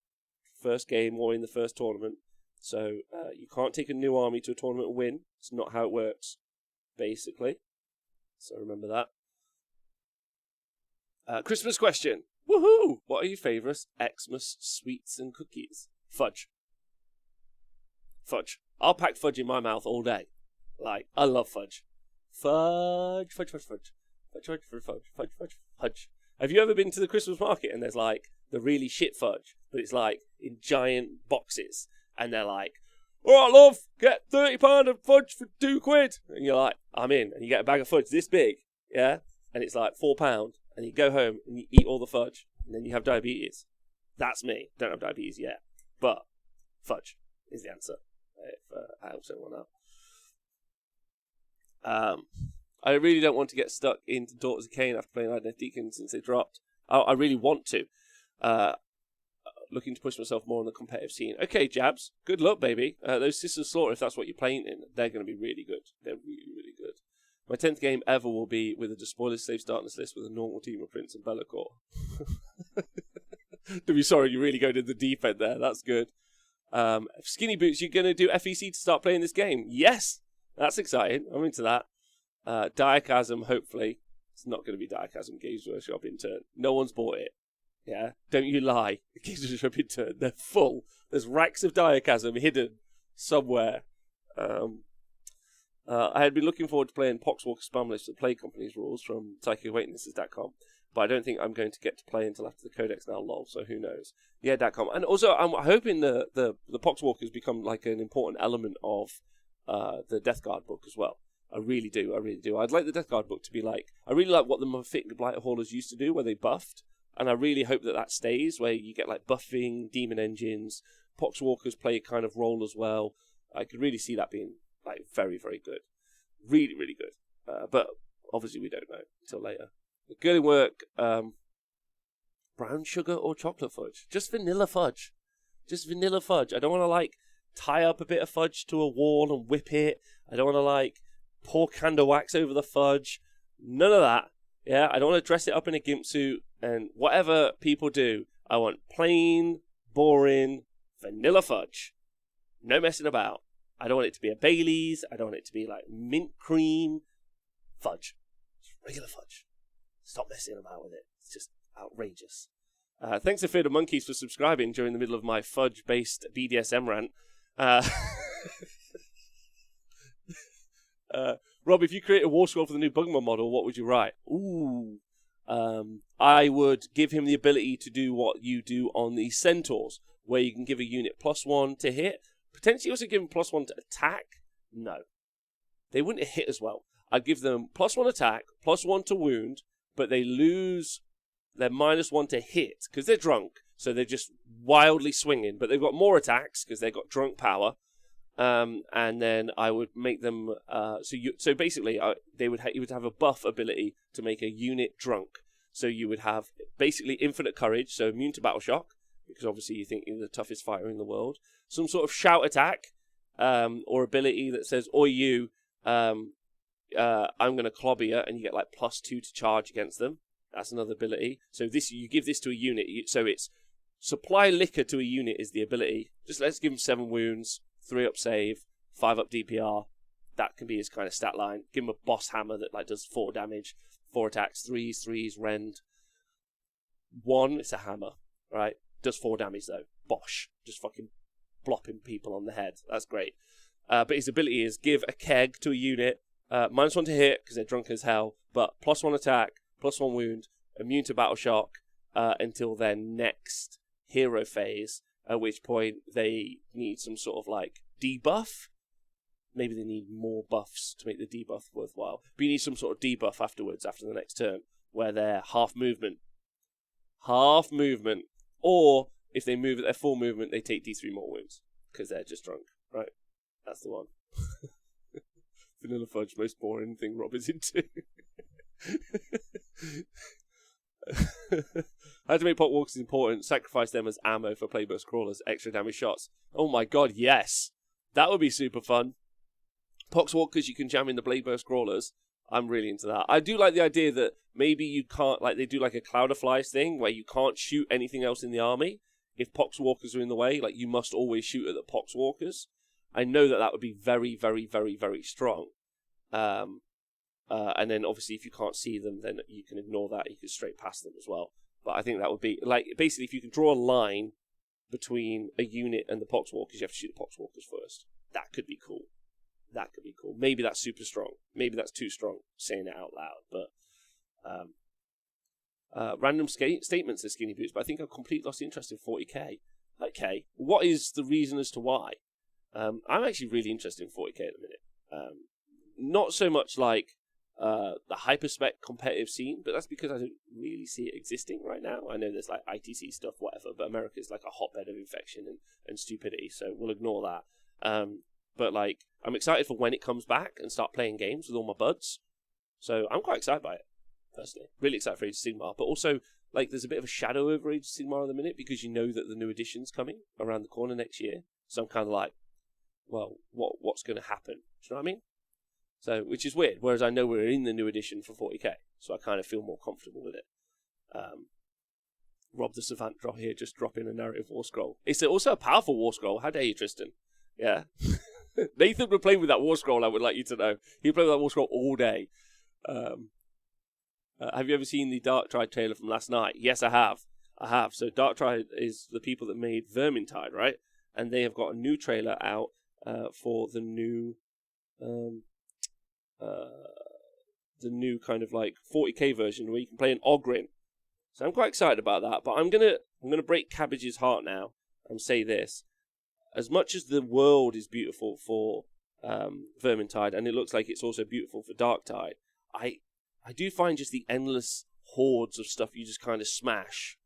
Speaker 1: first game or in the first tournament. So you can't take a new army to a tournament and win. It's not how it works, basically. So remember that. Christmas question. Woohoo! What are your favourite Xmas sweets and cookies? Fudge. Fudge. I'll pack fudge in my mouth all day. Like, I love fudge. Fudge, fudge, fudge, fudge. Fudge, fudge, fudge, fudge, fudge, fudge, fudge. Have you ever been to the Christmas market and there's like the really shit fudge, but it's like in giant boxes, and they're like, "All right, love, get £30 of fudge for £2." And you're like, "I'm in." And you get a bag of fudge this big, yeah, and it's like £4, and you go home and you eat all the fudge, and then you have diabetes. That's me. Don't have diabetes yet, but fudge is the answer. If I help someone out. I really don't want to get stuck into Daughters of Cain after playing Idoneth Deacon since they dropped. I really want to. Looking to push myself more on the competitive scene. Okay, Jabs. Good luck, baby. Those Sisters of Slaughter, if that's what you're playing in, they're going to be really good. They're really, really good. My 10th game ever will be with a Despoilers Saves Darkness list with a normal team of Prince and Be'lakor. To be sorry, you really go to the deep end there. That's good. Skinny Boots, you're going to do FEC to start playing this game? Yes! That's exciting. I'm into that. Diachasm, hopefully. It's not going to be Diachasm Games Workshop in turn. No one's bought it. Yeah? Don't you lie. Games Workshop in turn. They're full. There's racks of Diachasm hidden somewhere. I had been looking forward to playing Poxwalker Spam List of Play Company's rules from PsychicAwakenesses.com, but I don't think I'm going to get to play until after the Codex now, lol, so who knows. Yeah, .com. And also, I'm hoping the Poxwalkers become like an important element of the Death Guard book as well. I really do. I'd like the Death Guard book to be like, I really like what the Mephitic Blighter Haulers used to do, where they buffed, and I really hope that stays, where you get like buffing, demon engines, Poxwalkers play a kind of role as well. I could really see that being like very, very good. Really, really good. But obviously we don't know until later. Good work. Brown sugar or chocolate fudge? Just vanilla fudge. Just vanilla fudge. I don't want to like tie up a bit of fudge to a wall and whip it. I don't want to like pour candle wax over the fudge. None of that. Yeah, I don't want to dress it up in a gimp suit and whatever people do. I want plain, boring, vanilla fudge. No messing about. I don't want it to be a Baileys. I don't want it to be like mint cream. Fudge. Just regular fudge. Stop messing about with it. It's just outrageous. Thanks to Fear the Monkeys for subscribing during the middle of my fudge-based BDSM rant. Rob, if you create a war scroll for the new Bugman model, what would you write? Ooh. I would give him the ability to do what you do on the Centaurs, where you can give a unit +1 to hit. Potentially also give them +1 to attack. No. They wouldn't hit as well. I'd give them +1 attack, +1 to wound, but they lose their -1 to hit, because they're drunk, so they're just wildly swinging, but they've got more attacks, because they've got drunk power. And then I would make them, so basically you would have a buff ability to make a unit drunk. So you would have basically infinite courage, so immune to battle shock, because obviously you think you're the toughest fighter in the world. Some sort of shout attack, or ability that says, "Oi you, I'm going to clobber you," and you get like +2 to charge against them. That's another ability. So you give this to a unit, so it's supply liquor to a unit is the ability. Just let's give him 7 wounds, 3 up save, 5 up DPR. That can be his kind of stat line. Give him a boss hammer that like does 4 damage, 4 attacks, 3s, rend. 1, it's a hammer, right? Does 4 damage though. Bosh. Just fucking blopping people on the head. That's great. But his ability is give a keg to a unit, -1 to hit because they're drunk as hell, but +1 attack, +1 wound, immune to battle shock until their next hero phase, at which point they need some sort of like debuff. Maybe they need more buffs to make the debuff worthwhile. But you need some sort of debuff afterwards, after the next turn, where they're half movement, half movement, or if they move at their full movement, they take D3 more wounds because they're just drunk. Right, that's the one. Vanilla fudge, most boring thing Rob is into. How to make potwalkers important. Sacrifice them as ammo for playburst crawlers. Extra damage shots. Oh my god, yes. That would be super fun. Poxwalkers you can jam in the blade burst crawlers. I'm really into that. I do like the idea that maybe you can't, like they do like a cloud of flies thing where you can't shoot anything else in the army. If poxwalkers are in the way, like you must always shoot at the poxwalkers. I know that would be very, very, very, very strong. And then obviously if you can't see them, then you can ignore that. You can straight past them as well. But I think that would be, like, basically if you can draw a line between a unit and the poxwalkers, you have to shoot the poxwalkers first. That could be cool. That could be cool. Maybe that's super strong. Maybe that's too strong, saying it out loud. But random statements of Skinny Boots, but I think I've completely lost interest in 40k. Okay, what is the reason as to why? I'm actually really interested in 40k at the minute. Not so much like the hyperspec competitive scene, but that's because I don't really see it existing right now. I know there's like ITC stuff, whatever, but America's like a hotbed of infection and stupidity, so we'll ignore that. But like, I'm excited for when it comes back and start playing games with all my buds. So I'm quite excited by it, personally. Really excited for Age of Sigmar, but also like there's a bit of a shadow over Age of Sigmar at the minute because you know that the new edition's coming around the corner next year. So I'm kind of like, well, what's going to happen? Do you know what I mean? So, which is weird, whereas I know we're in the new edition for 40k, so I kind of feel more comfortable with it. Rob the Savant drop here, just drop in a narrative war scroll. It's also a powerful war scroll. How dare you, Tristan? Yeah. Nathan would play with that war scroll, I would like you to know. He'd play with that war scroll all day. Have you ever seen the Darktide trailer from last night? Yes, I have. I have. So Darktide is the people that made Vermintide, right? And they have got a new trailer out for the new kind of like 40k version where you can play an Ogrin. So I'm quite excited about that. But I'm gonna break Cabbage's heart now and say this: as much as the world is beautiful for Vermintide, and it looks like it's also beautiful for Darktide, I do find just the endless hordes of stuff you just kind of smash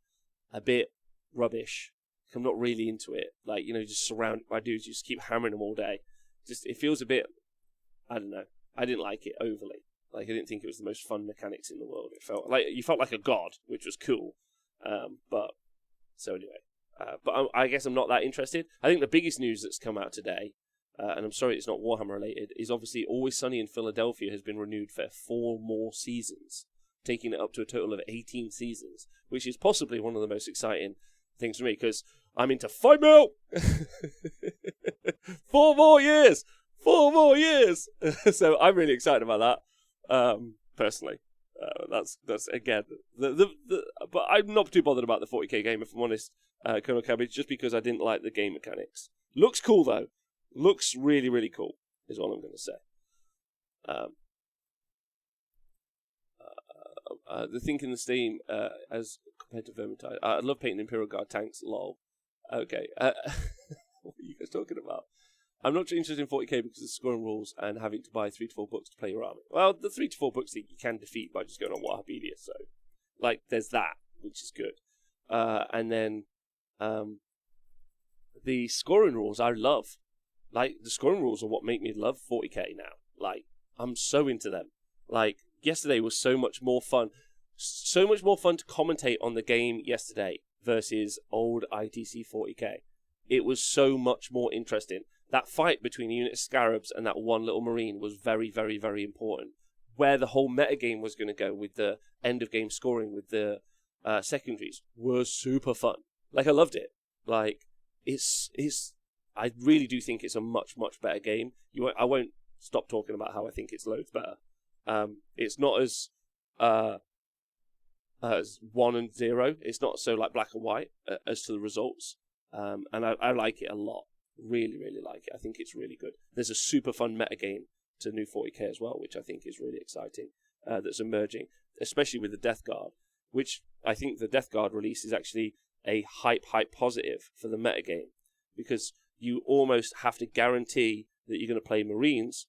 Speaker 1: a bit rubbish. I'm not really into it. Like, you know, just surrounded by dudes, you just keep hammering them all day. Just, it feels a bit, I don't know. I didn't like it overly. Like, I didn't think it was the most fun mechanics in the world. It felt like, you felt like a god, which was cool. So anyway. But I guess I'm not that interested. I think the biggest news that's come out today, and I'm sorry it's not Warhammer related, is obviously Always Sunny in Philadelphia has been renewed for 4 more seasons, taking it up to a total of 18 seasons, which is possibly one of the most exciting things for me, because I'm into 5 mil! 4 more years! 4 more years! So I'm really excited about that, personally. That's again, but I'm not too bothered about the 40k game, if I'm honest, Colonel Cabbage, just because I didn't like the game mechanics. Looks cool, though. Looks really, really cool, is all I'm going to say. The thinking the Steam as compared to Vermintide. I love painting Imperial Guard tanks, lol. Okay. What are you guys talking about? I'm not interested in 40k because of the scoring rules and having to buy 3 to 4 books to play your army. Well, the 3 to 4 books that you can defeat by just going on Warhammedia, so like there's that, which is good. And then the scoring rules I love. Like, the scoring rules are what make me love 40k now. Like, I'm so into them. Like, yesterday was so much more fun. So much more fun to commentate on the game yesterday versus old ITC 40k. It was so much more interesting. That fight between a unit of Scarabs and that one little Marine was very, very, very important. Where the whole metagame was going to go with the end-of-game scoring with the secondaries was super fun. Like, I loved it. Like, I really do think it's a much, much better game. I won't stop talking about how I think it's loads better. It's not as 1 and 0. It's not so like black and white as to the results. And I like it a lot. Really, really like it. I think it's really good. There's a super fun metagame to new 40k as well, which I think is really exciting. That's emerging, especially with the Death Guard, which I think the Death Guard release is actually a hype positive for the metagame, because you almost have to guarantee that you're going to play Marines.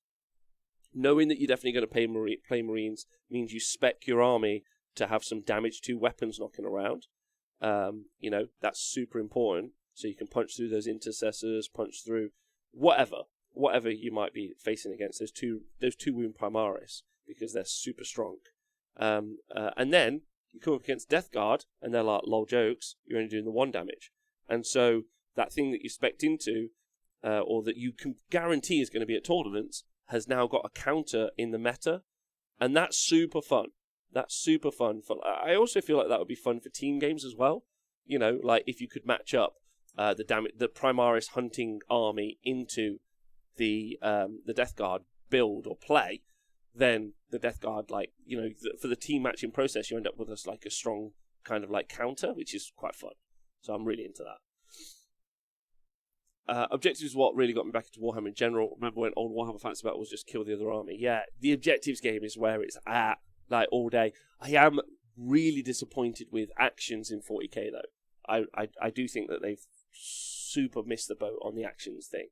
Speaker 1: Knowing that you're definitely going to play Marines means you spec your army to have some damage to weapons knocking around. That's super important. So you can punch through those intercessors, punch through whatever you might be facing against those two wound Primaris, because they're super strong. And then you come up against Death Guard, and they're like, lol jokes, you're only doing the 1 damage. And so that thing that you spec'd into, or that you can guarantee is going to be at tournaments, has now got a counter in the meta, and that's super fun. That's super fun. I also feel like that would be fun for team games as well. Like if you could match up the Primaris hunting army into the Death Guard build or play, then the Death Guard, for the team matching process, you end up with a strong kind of counter, which is quite fun. So I'm really into that. Objectives is what really got me back into Warhammer in general. Remember when old Warhammer Fantasy Battle was just kill the other army? Yeah, the objectives game is where it's at, all day. I am really disappointed with actions in 40k though. I do think that they've super missed the boat on the actions thing.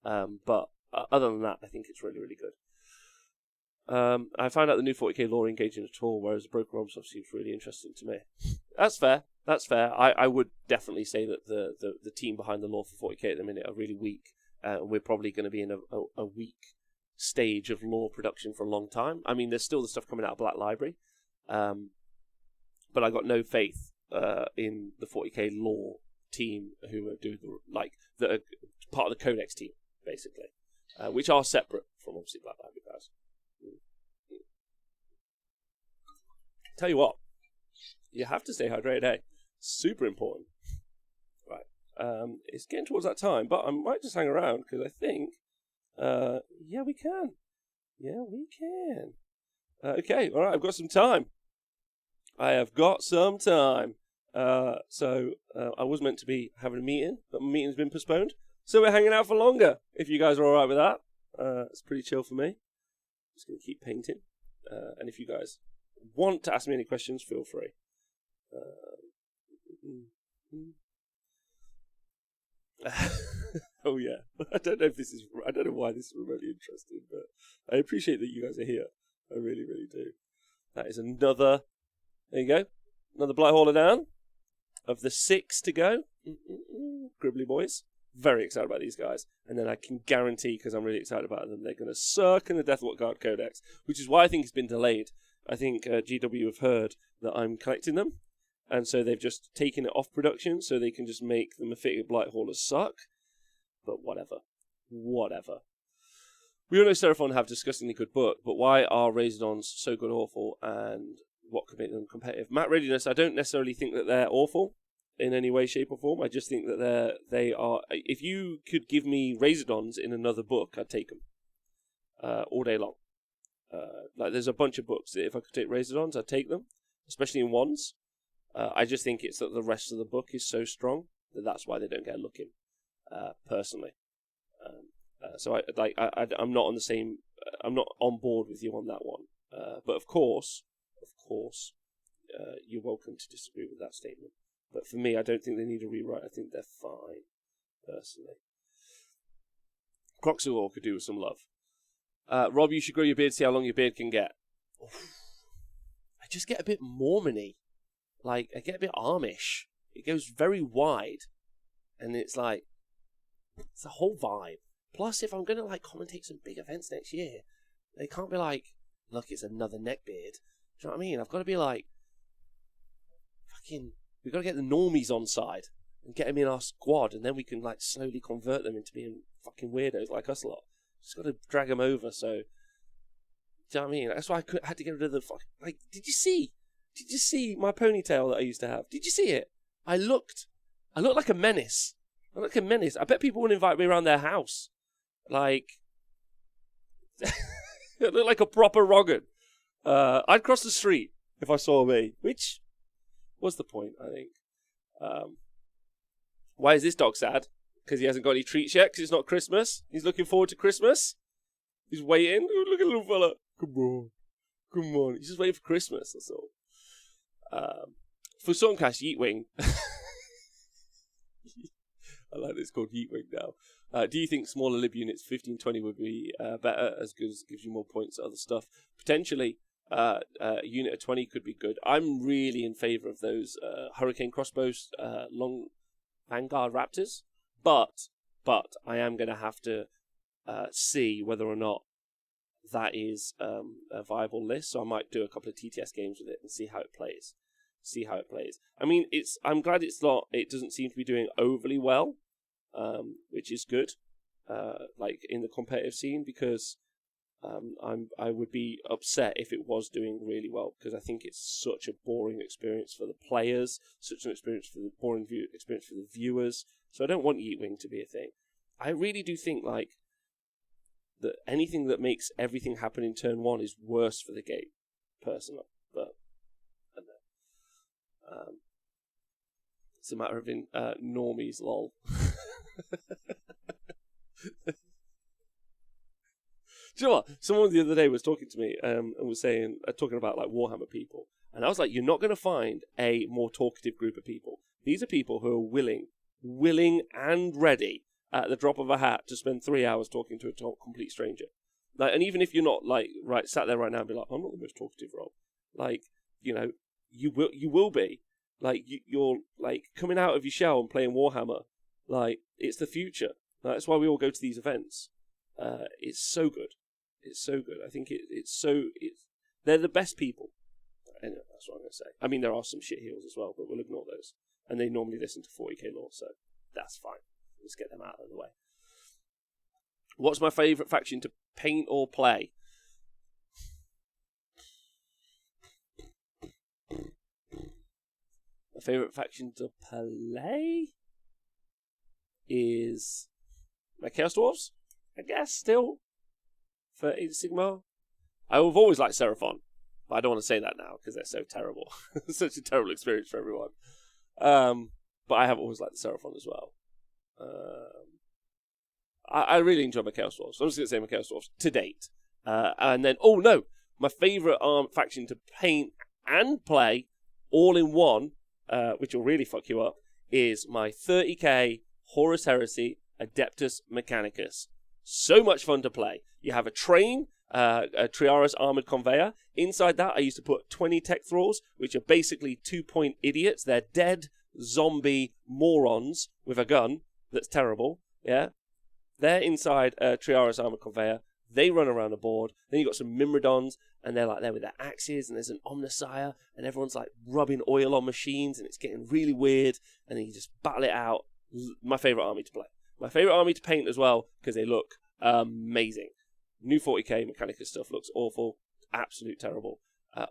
Speaker 1: But other than that, I think it's really, really good. I found out the new 40k lore engaging at all, whereas the Broken Realms obviously was really interesting to me. That's fair. I would definitely say that the team behind the lore for 40k at the minute are really weak. We're probably going to be in a weak stage of lore production for a long time. I mean, there's still the stuff coming out of Black Library, but I got no faith in the 40k lore team who are doing that are part of the Codex team, basically, which are separate from obviously Black Library guys. Tell you what, you have to stay hydrated, eh? Super important. Right. It's getting towards that time, but I might just hang around because I think, yeah, we can. Okay, all right, I've got some time. So I was meant to be having a meeting, but my meeting's been postponed. So we're hanging out for longer, if you guys are all right with that. It's pretty chill for me. Just going to keep painting. And if you guys want to ask me any questions, feel free. Oh yeah, I don't know why this is remotely interesting, but I appreciate that you guys are here. I really, really do. That is another. There you go, another Blight Hauler down of the 6 to go. Gribbly boys, very excited about these guys, and then I can guarantee, because I'm really excited about them, they're going to suck in the Deathwatch Guard Codex, which is why I think it's been delayed. I think GW have heard that I'm collecting them, and so they've just taken it off production so they can just make the Mephitic Blight Haulers suck. But whatever. We all know Seraphon have disgustingly good book, but why are Razordons so good awful, and what could make them competitive? Mat Readiness, I don't necessarily think that they're awful in any way, shape or form. I just think that they are. If you could give me Razordons in another book, I'd take them all day long. There's a bunch of books that if I could take Razordons, I'd take them, especially in ones. I just think it's that the rest of the book is so strong that that's why they don't get a look in, personally. So I'm not on the same. I'm not on board with you on that one. But of course, you're welcome to disagree with that statement. But for me, I don't think they need a rewrite. I think they're fine, personally. Croxalor could do with some love. Rob, you should grow your beard, see how long your beard can get. I just get a bit Mormon-y. I get a bit Amish. It goes very wide. And it's it's a whole vibe. Plus, if I'm going to commentate some big events next year, they can't be look, it's another neckbeard. Do you know what I mean? I've got to be we've got to get the normies on side and get them in our squad, and then we can slowly convert them into being fucking weirdos like us a lot. Just got to drag them over. So, do you know what I mean? That's why I had to get rid of the fucking. Did you see my ponytail that I used to have? Did you see it? I looked like a menace. I bet people would invite me around their house. I look like a proper Rogan. I'd cross the street if I saw me, which was the point, I think. Why is this dog sad? Because he hasn't got any treats yet, because it's not Christmas. He's looking forward to Christmas. He's waiting. Oh, look at the little fella. Come on. He's just waiting for Christmas, that's all. For Stormcast, Yeetwing. I like this called Yeetwing now. Do you think smaller lib units, 15-20, would be better, as good as gives you more points to other stuff? Potentially. unit of 20 could be good. I'm really in favour of those Hurricane crossbows, long Vanguard Raptors, but I am going to have to see whether or not that is a viable list. So I might do a couple of TTS games with it and see how it plays. I mean, I'm glad it doesn't seem to be doing overly well, which is good. Like in the competitive scene, because I would be upset if it was doing really well, because I think it's such a boring experience for the players, such an experience for the experience for the viewers. So I don't want Yeetwing to be a thing. I really do think like that anything that makes everything happen in turn one is worse for the game, personally. But I don't know. It's a matter of normies, lol. Do you know what? Someone the other day was talking to me and was saying, talking about like Warhammer people, and I was like, you're not going to find a more talkative group of people. These are people who are willing and ready at the drop of a hat to spend 3 hours talking to a complete stranger. Like, and even if you're not like sat there right now and be like, I'm not the most talkative, Rob. Like, you know, you will be. Like you're like coming out of your shell and playing Warhammer. Like, it's the future. That's why we all go to these events. It's so good. It's so good. I think they're the best people. Anyway, that's what I'm going to say. I mean, there are some shitheels as well, but we'll ignore those. And they normally listen to 40k lore, so that's fine. Let's get them out of the way. What's my favourite faction to paint or play? My favourite faction to play is my Chaos Dwarves, I guess, still, for Age of Sigmar. I've always liked Seraphon, but I don't want to say that now because they're so terrible. It's such a terrible experience for everyone. But I have always liked the Seraphon as well. I really enjoy my Chaos Dwarves. So I'm just going to say my Chaos Dwarves to date. And then, oh no, my favourite faction to paint and play all in one, which will really fuck you up, is my 30k Horus Heresy Adeptus Mechanicus. So much fun to play. You have a train, a Triaris armoured conveyor. Inside that, I used to put 20 tech thralls, which are basically 2-point idiots. They're dead zombie morons with a gun that's terrible. Yeah, they're inside a Triaris armoured conveyor. They run around the board. Then you've got some Myrmidons, and they're like there with their axes, and there's an Omnissiah, and everyone's like rubbing oil on machines, and it's getting really weird, and then you just battle it out. My favourite army to play. My favourite army to paint as well, because they look amazing. New 40k Mechanicus stuff looks awful. Absolute terrible.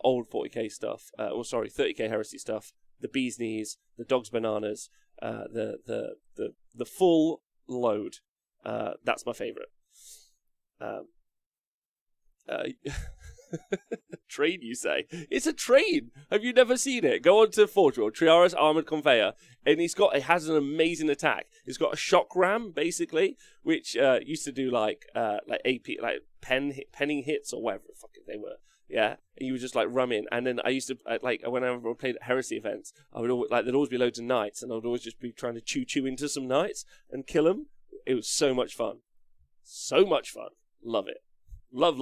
Speaker 1: Old 40k stuff, 30k Heresy stuff. The bee's knees, the dog's bananas, the full load. That's my favourite. Train, you say? It's a train. Have you never seen it? Go on to Forge World, Triaris Armored Conveyor, and it has an amazing attack. It's got a shock ram basically, which used to do like AP, like penning hits or whatever the fuck they were. Yeah, and you would just like rum in, and then I used to whenever I played at Heresy events, I would always, there'd always be loads of knights, and I would always just be trying to chew into some knights and kill them. It was so much fun, so much fun. Love it. Love.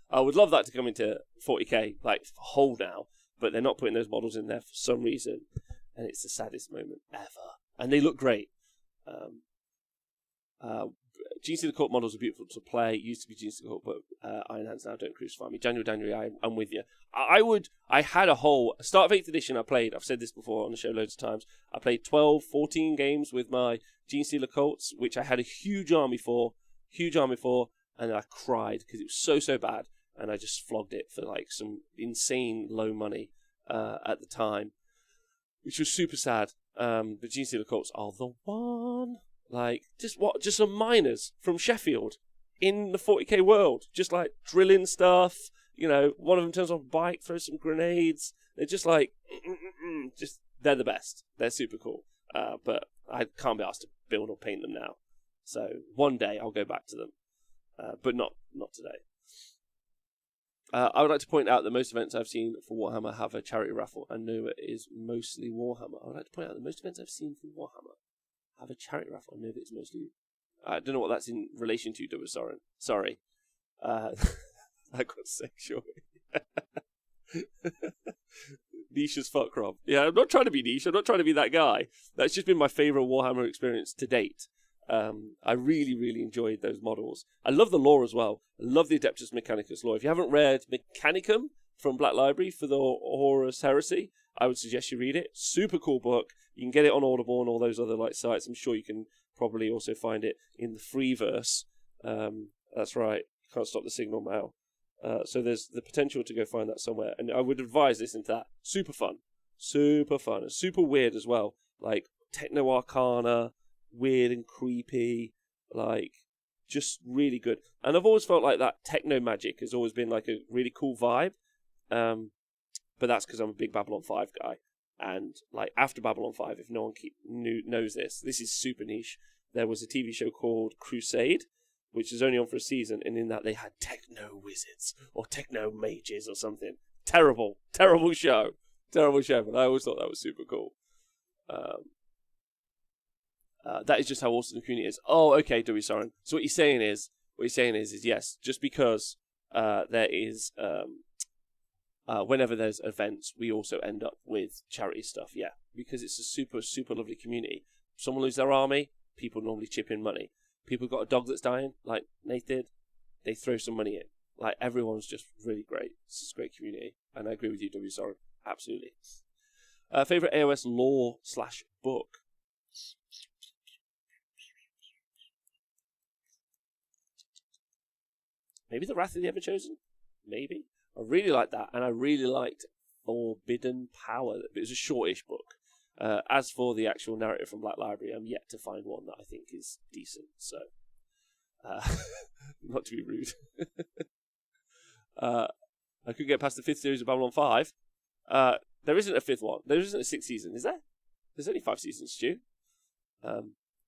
Speaker 1: I would love that to come into 40k like whole now, but they're not putting those models in there for some reason, and it's the saddest moment ever. And they look great. GC the Court models are beautiful to play. Used to be GC the Court, but Iron Hands now, don't crucify me. January, I'm with you. I had a whole start of 8th edition. I've said this before on the show loads of times. I played 12, 14 games with my GC the Courts, which I had a huge army for, and I cried because it was so bad, and I just flogged it for like some insane low money at the time, which was super sad. But GC the Courts are the one. Like, just some miners from Sheffield in the 40k world, just like drilling stuff. You know, one of them turns off a bike, throws some grenades. They're just like, they're the best. They're super cool. But I can't be asked to build or paint them now. So one day I'll go back to them, but not today. I would like to point out that most events I've seen for Warhammer have a charity raffle, and no, it is mostly Warhammer. I would like to point out that most events I've seen for Warhammer have a charity raffle. I know that it's mostly. I don't know what that's in relation to, Double Soren. Sorry. I got sexual. Niche as fuck, Rob. Yeah, I'm not trying to be niche. I'm not trying to be that guy. That's just been my favourite Warhammer experience to date. I really, really enjoyed those models. I love the lore as well. I love the Adeptus Mechanicus lore. If you haven't read Mechanicum from Black Library for the Horus Heresy, I would suggest you read it. Super cool book. You can get it on Audible and all those other sites. I'm sure you can probably also find it in the Freeverse. That's right. You can't stop the signal now. So there's the potential to go find that somewhere. And I would advise listening to that. Super fun. Super fun. And super weird as well. Like Techno Arcana, weird and creepy. Like, just really good. And I've always felt like that techno magic has always been like a really cool vibe. But that's because I'm a big Babylon 5 guy. And like after Babylon 5, if no one knows this is super niche. There was a TV show called Crusade, which is only on for a season, and in that they had techno wizards or techno mages or something. Terrible show. Terrible show, but I always thought that was super cool. That is just how awesome the community is. Oh, okay, W. Soren. So what you're saying is yes, just because there is whenever there's events, we also end up with charity stuff. Yeah, because it's a super, super lovely community. Someone loses their army, people normally chip in money. People got a dog that's dying, like Nate did, they throw some money in. Like, everyone's just really great. It's just a great community. And I agree with you, W. Soren. Absolutely. Favourite AOS lore/book? Maybe The Wrath of the Everchosen? Maybe. I really liked that, and I really liked Forbidden Power. It was a shortish book. As for the actual narrative from Black Library, I'm yet to find one that I think is decent. So, not to be rude. I could get past the 5th series of Babylon 5. There isn't a 5th one. There isn't a 6th season, is there? There's only 5 seasons, Stu.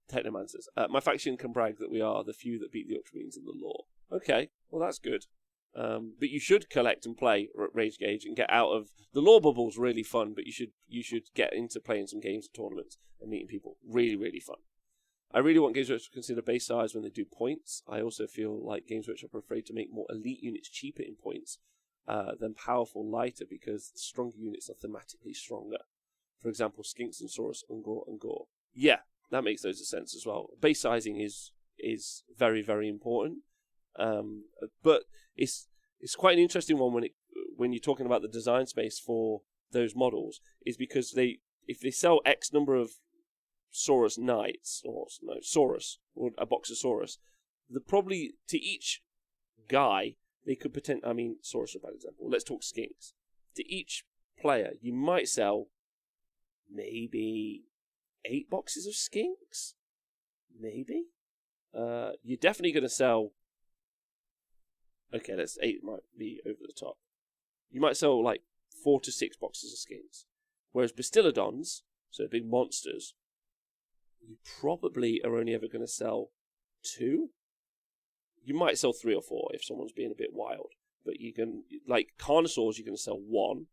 Speaker 1: Technomancers. My faction can brag that we are the few that beat the Ultramarines in the lore. Okay, well that's good. But you should collect and play Rage Gauge and get out of the lore bubble's really fun. But you should get into playing some games and tournaments and meeting people. Really, really fun. I really want Games Workshop to consider base size when they do points. I also feel like Games Workshop are afraid to make more elite units cheaper in points than powerful lighter because stronger units are thematically stronger. For example, Skinks and Saurus, Ungor and Gore. Yeah, that makes loads of sense as well. Base sizing is very, very important. But it's quite an interesting one when you're talking about the design space for those models, is because if they sell X number of Saurus Knights or Saurus or a box of Saurus, probably to each guy they could Saurus is a bad example. Let's talk Skinks. To each player, you might sell maybe 8 boxes of Skinks. Maybe. You're definitely going to sell. Okay, that's 8 might be over the top. You might sell like 4 to 6 boxes of Skinks. Whereas Bastillodons, so big monsters, you probably are only ever going to sell 2. You might sell 3 or 4 if someone's being a bit wild. But you can, like Carnosaurs, you're going to sell 1,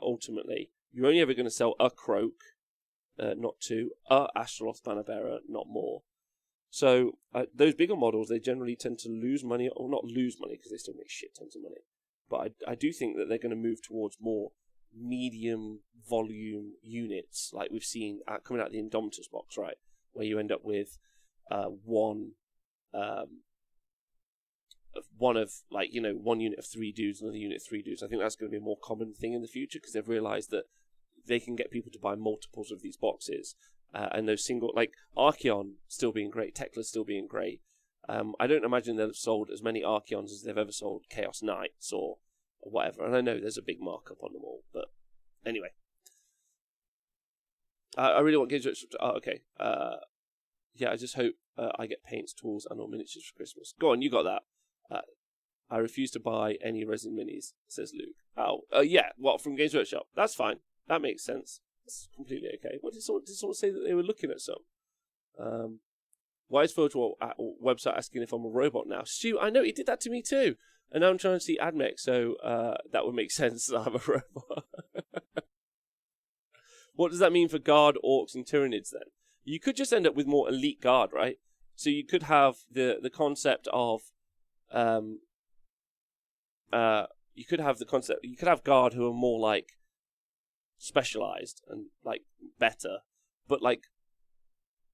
Speaker 1: ultimately. You're only ever going to sell a Croak, not 2. A Astroloth Bannerbearer, not more. So those bigger models, they generally tend to lose money, or not lose money because they still make shit tons of money. But I do think that they're going to move towards more medium volume units, like we've seen coming out of the Indomitus box, right? Where you end up with one unit of 3 dudes, another unit of 3 dudes. I think that's going to be a more common thing in the future because they've realised that they can get people to buy multiples of these boxes. And those single, like Archeon still being great, Tekla still being great. I don't imagine they'll have sold as many Archeons as they've ever sold Chaos Knights or whatever. And I know there's a big markup on them all, but anyway. I really want Games Workshop to... okay. Yeah, I just hope I get paints, tools, and all miniatures for Christmas. Go on, you got that. I refuse to buy any resin minis, says Luke. Oh, yeah, what, from Games Workshop? That's fine. That makes sense. It's completely okay. What did someone say that they were looking at some? Why is Photo website asking if I'm a robot now? Stu, I know he did that to me too. And now I'm trying to see AdMech, so that would make sense that I'm a robot. What does that mean for Guard, Orcs, and Tyranids then? You could just end up with more elite Guard, right? So you could have the concept of you could have the concept. You could have guard who are more like specialized and like better, but like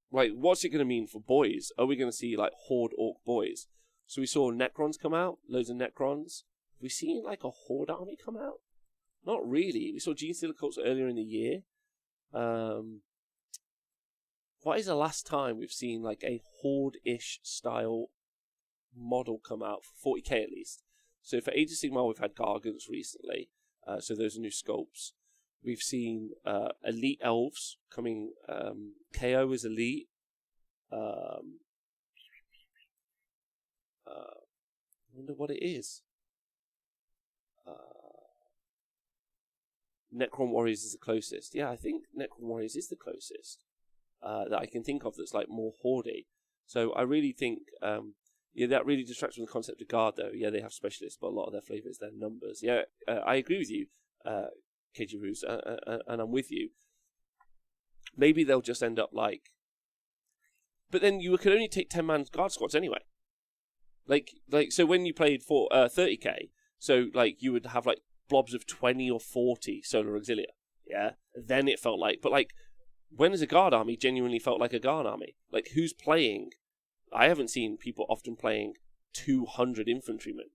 Speaker 1: what's it going to mean for boys? Are we going to see like horde orc boys? So we saw Necrons come out, loads of Necrons. Have we seen like a horde army come out? Not really. We saw Genestealer cults earlier in the year. What is the last time we've seen like a horde-ish style model come out for 40k at least? So for Age of Sigmar, we've had Gargants recently. So those are new sculpts. We've seen elite elves coming. KO is elite. I wonder what it is. Necron Warriors is the closest. Yeah, I think Necron Warriors is the closest that I can think of that's like more hoardy. So I really think, that really distracts from the concept of guard though. Yeah, they have specialists, but a lot of their flavour is their numbers. Yeah, I agree with you, KG Roos, and I'm with you. Maybe they'll just end up like... But then you could only take 10-man guard squads anyway. Like so when you played for 30k, so like you would have like blobs of 20 or 40 Solar Auxilia. Yeah, then it felt like... But like, when has a guard army genuinely felt like a guard army? Like, who's playing? I haven't seen people often playing 200 infantrymen.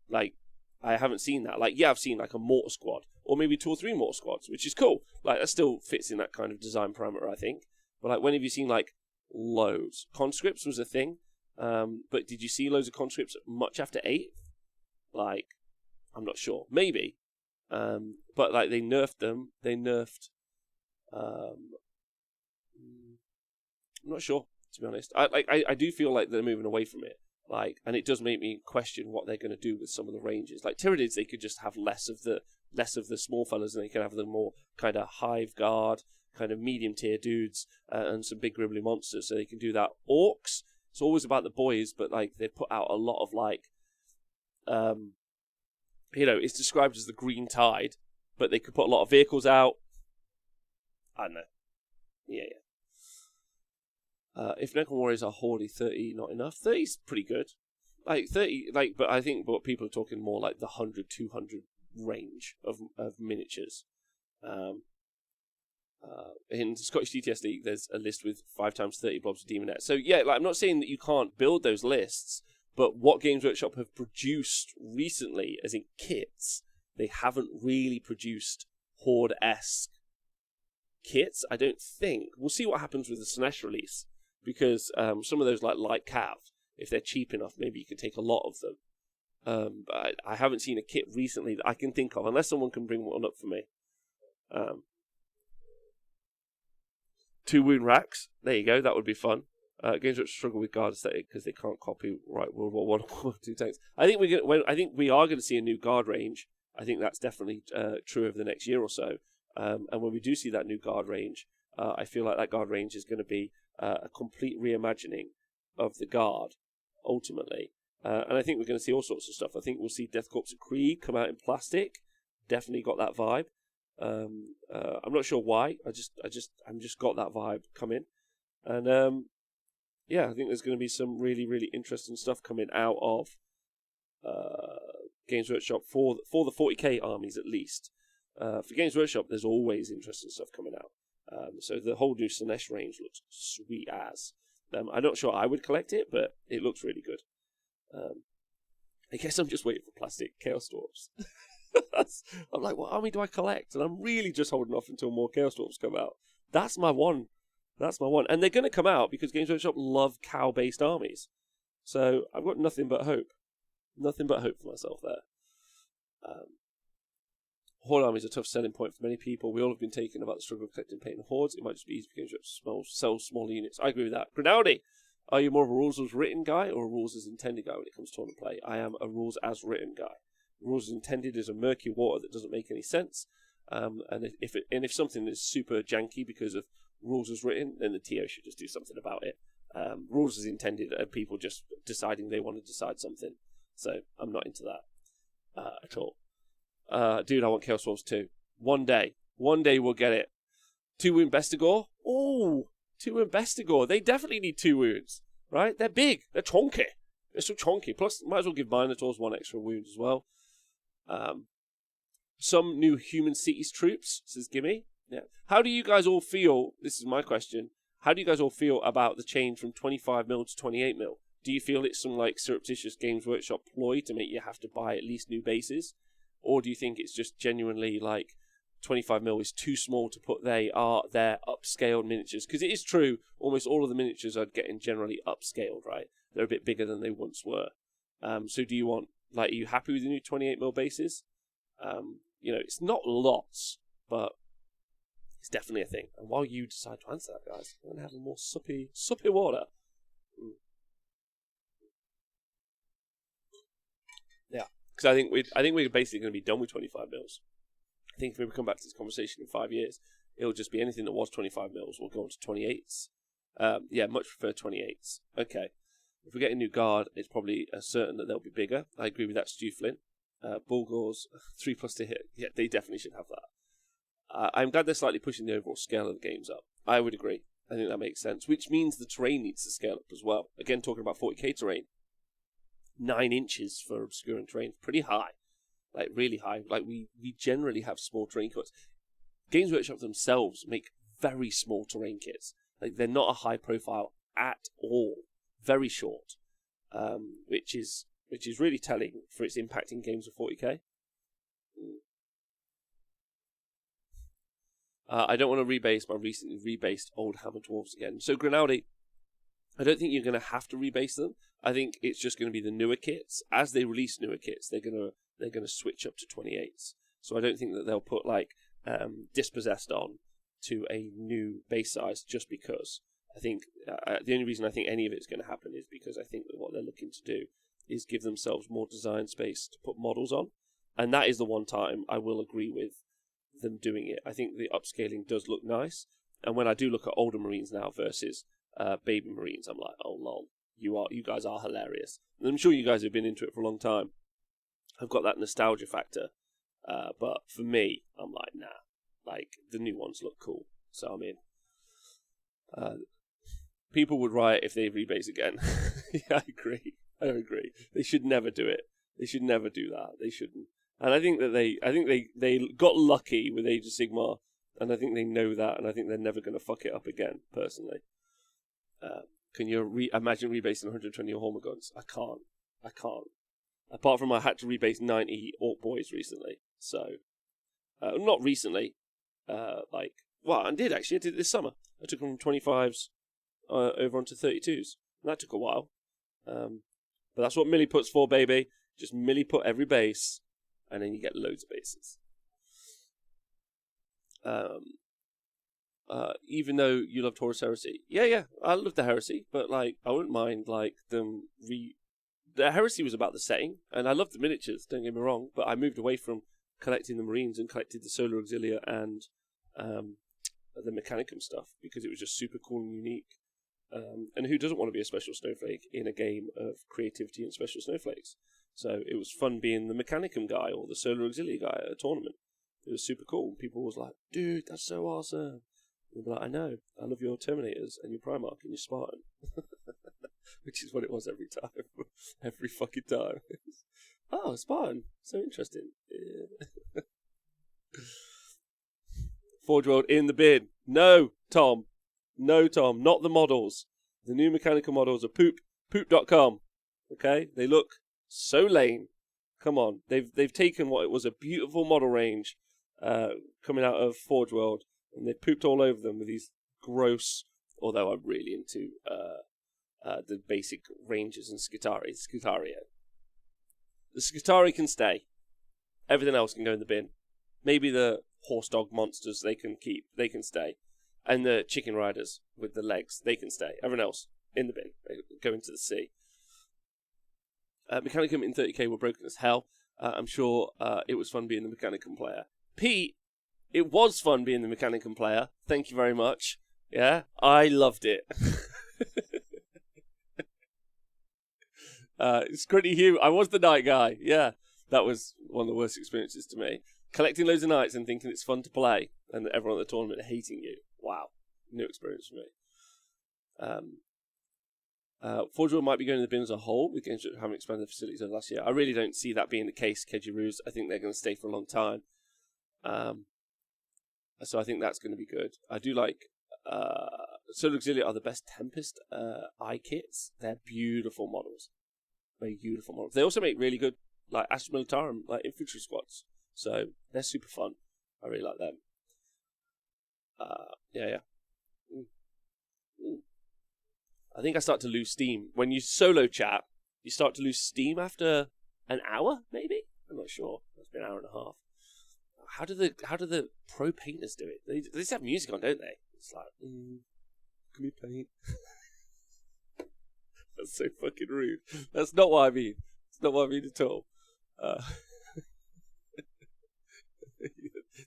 Speaker 1: Like, I haven't seen that. Like, yeah, I've seen like a mortar squad, or maybe 2 or 3 mortar squads, which is cool. Like, that still fits in that kind of design parameter, I think. But like, when have you seen like loads? Conscripts was a thing, but did you see loads of conscripts much after 8? Like, I'm not sure. Maybe. But like, they nerfed them. They nerfed... I'm not sure, to be honest. I do feel like they're moving away from it. Like, and it does make me question what they're going to do with some of the ranges. Like Tyranids, they could just have less of the small fellas, and they can have the more kind of hive guard, kind of medium tier dudes, and some big gribbly monsters. So they can do that. Orcs, it's always about the boys, but like they put out a lot of like, it's described as the green tide, but they could put a lot of vehicles out. I don't know. Yeah. If Necron Warriors are hoardy, 30 not enough. 30's pretty good. Like 30, like, but I think what people are talking more like the 100, 200 range of miniatures. In the Scottish DTS League, there's a list with 5 times 30 blobs of Demonette. So yeah, like I'm not saying that you can't build those lists, but what Games Workshop have produced recently, as in kits, they haven't really produced horde-esque kits, I don't think. We'll see what happens with the Slanesh release, because some of those like light cav, if they're cheap enough, maybe you could take a lot of them. But I haven't seen a kit recently that I can think of, unless someone can bring one up for me. 2 wound racks, there you go, that would be fun. Games that struggle with guard aesthetic because they can't copyright World War One or 2 tanks. I think we are going to see a new guard range. I think that's definitely true over the next year or so. And when we do see that new guard range, I feel like that guard range is going to be a complete reimagining of the guard, ultimately. And I think we're going to see all sorts of stuff. I think we'll see Death Corps of Krieg come out in plastic. Definitely got that vibe. I'm not sure why. I'm just got that vibe coming. And I think there's going to be some really, really interesting stuff coming out of Games Workshop for the 40k armies at least. For Games Workshop, there's always interesting stuff coming out. So the whole new Slanesh range looks sweet as. I'm not sure I would collect it, but it looks really good. I guess I'm just waiting for plastic Chaos Storms. I'm like, what army do I collect? And I'm really just holding off until more Chaos Storms come out. That's my one. And they're going to come out because Games Workshop love cow-based armies. So I've got nothing but hope. Nothing but hope for myself there. Horde armies are a tough selling point for many people. We all have been taken about the struggle of collecting paint and hordes. It might just be easy for Games Workshop to sell small units. I agree with that. Grinaldi, are you more of a rules as written guy or a rules as intended guy when it comes to tournament play? I am a rules as written guy. Rules as intended is a murky water that doesn't make any sense. And if something is super janky because of rules as written, then the TO should just do something about it. Rules as intended are people just deciding they want to decide something. So I'm not into that at all. Dude, I want Chaos Wolves 2. One day we'll get it. 2 wound Bestigor. Oh, 2 wound Bestigor. They definitely need 2 wounds, right? They're big. They're chonky. They're so chonky. Plus, might as well give Minotaurs 1 extra wound as well. Some new Human Cities troops, says Gimme. Yeah. How do you guys all feel? This is my question. How do you guys all feel about the change from 25mm to 28mm? Do you feel it's some like surreptitious Games Workshop ploy to make you have to buy at least new bases? Or do you think it's just genuinely like 25mm is too small to put their upscaled miniatures? Because it is true, almost all of the miniatures are getting generally upscaled, right? They're a bit bigger than they once were. So do you want, like, are you happy with the new 28mm bases? You know, it's not lots, but it's definitely a thing. And while you decide to answer that, guys, I'm going to have a more suppy water. Yeah, because I think we're basically going to be done with 25mm. I think if we come back to this conversation in 5 years, it'll just be anything that was 25mm will go on to 28s. Yeah, much prefer 28s. Okay. If we get a new guard, it's probably certain that they'll be bigger. I agree with that, Stu Flynn. Bulgors, 3+ to hit. Yeah, they definitely should have that. I'm glad they're slightly pushing the overall scale of the games up. I would agree. I think that makes sense. Which means the terrain needs to scale up as well. Again, talking about 40k terrain. 9 inches for obscure terrain. Pretty high. Like, really high. Like, we generally have small terrain kits. Games Workshop themselves make very small terrain kits. Like, they're not a high profile at all. Very short. Which is really telling for its impact in games of 40k. I don't want to rebase my recently rebased old Hammer Dwarves again. So Grinaldi, I don't think you're going to have to rebase them. I think it's just going to be the newer kits. As they release newer kits, they're going to switch up to 28s. So I don't think that they'll put like Dispossessed on to a new base size just because. I think the only reason I think any of it's going to happen is because I think that what they're looking to do is give themselves more design space to put models on. And that is the one time I will agree with them doing it. I think the upscaling does look nice. And when I do look at older Marines now versus baby Marines, I'm like, oh lol, you guys are hilarious. And I'm sure you guys have been into it for a long time. I've got that nostalgia factor. But for me, I'm like, nah. Like, the new ones look cool. So I'm in. People would riot if they rebase again. Yeah, I agree. They should never do it. They should never do that. They shouldn't. And I think that they got lucky with Age of Sigmar, and I think they know that, and I think they're never going to fuck it up again, personally. Can you imagine rebasing 120 Horma guns? I can't. Apart from I had to rebase 90 Orc Boys recently. So, not recently. I did actually. I did it this summer. I took them from 25s over onto 32s. And that took a while. But that's what Millie puts for, baby. Just Millie put every base, and then you get loads of bases. Even though you love Taurus Heresy. Yeah, I love the Heresy, but like I wouldn't mind like them The Heresy was about the setting, and I loved the miniatures, don't get me wrong, but I moved away from collecting the Marines and collected the Solar Auxilia and the Mechanicum stuff, because it was just super cool and unique. And who doesn't want to be a special snowflake in a game of creativity and special snowflakes? So it was fun being the Mechanicum guy or the Solar Auxilia guy at a tournament. It was super cool. People was like, dude, that's so awesome. And be like, I know, I love your Terminators and your Primarch and your Spartan. Which is what it was every time. Every fucking time. Oh, Spartan. So interesting. Yeah. Forge World in the bin. No, Tom. No, Tom. Not the models. The new mechanical models are poop. Poop.com. Okay? They look so lame. Come on. They've taken what it was a beautiful model range coming out of Forge World, and they've pooped all over them with these gross, although I'm really into the basic Rangers and Scutario. The Scutari can stay. Everything else can go in the bin. Maybe the horse dog monsters they can keep. They can stay. And the chicken riders with the legs, they can stay. Everyone else, in the bin. They go into the sea. Mechanicum in 30k were broken as hell. I'm sure it was fun being the Mechanicum player. Pete, it was fun being the Mechanicum player. Thank you very much. Yeah, I loved it. It's Gritty Hugh. I was the night guy. Yeah, that was one of the worst experiences to me. Collecting loads of nights and thinking it's fun to play, and everyone at the tournament hating you. Wow, new experience for me. Forge World might be going to the bin as a whole, with games that haven't expanded the facilities over last year. I really don't see that being the case, Kejiroos. I think they're going to stay for a long time. So I think that's going to be good. I do like Solar Auxilia are the best Tempest eye kits. They're beautiful models. Very beautiful models. They also make really good like Astra Militarum, like infantry squads. So they're super fun. I really like them. Yeah. I think I start to lose steam. When you solo chat, you start to lose steam after an hour, maybe? I'm not sure. It's been an hour and a half. How do the pro painters do it? They just have music on, don't they? It's like, can we paint? That's so fucking rude. That's not what I mean. It's not what I mean at all.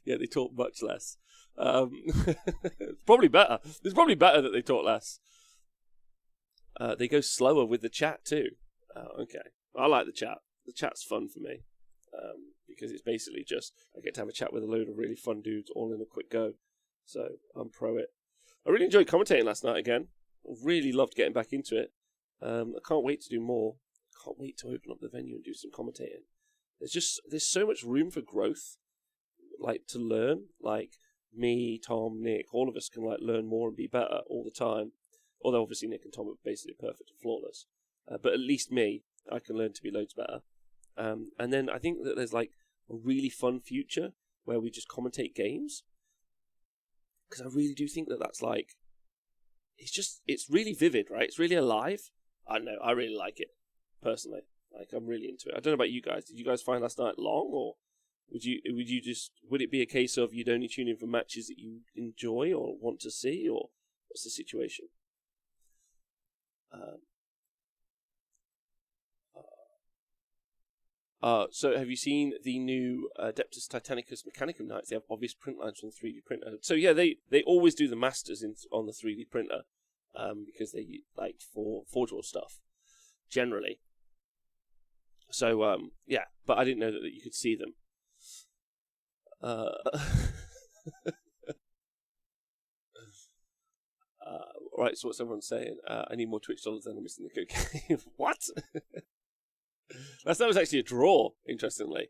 Speaker 1: Yeah, they talk much less. It's probably better. It's probably better that they talk less. They go slower with the chat too. Okay. I like the chat. The chat's fun for me. Because it's basically just, I get to have a chat with a load of really fun dudes all in a quick go. So, I'm pro it. I really enjoyed commentating last night again. I really loved getting back into it. I can't wait to do more. I can't wait to open up the venue and do some commentating. There's so much room for growth, like, to learn. Like, me, Tom, Nick, all of us can, like, learn more and be better all the time. Although, obviously, Nick and Tom are basically perfect and flawless. But at least me, I can learn to be loads better. And then I think that there's, like, a really fun future where we just commentate games. Because I really do think that that's, like, it's really vivid, right? It's really alive. I don't know, I really like it, personally. Like, I'm really into it. I don't know about you guys. Did you guys find last night long, or would it be a case of you'd only tune in for matches that you enjoy or want to see, or what's the situation? So have you seen the new Adeptus Titanicus Mechanicum Knights? They have obvious print lines from the 3D printer. So yeah, they always do the masters on the 3D printer, because they like for Forge World stuff, generally. So yeah, but I didn't know that you could see them. Right, so what's everyone saying? I need more Twitch dollars than I'm missing the cocaine. What? That was actually a draw, interestingly.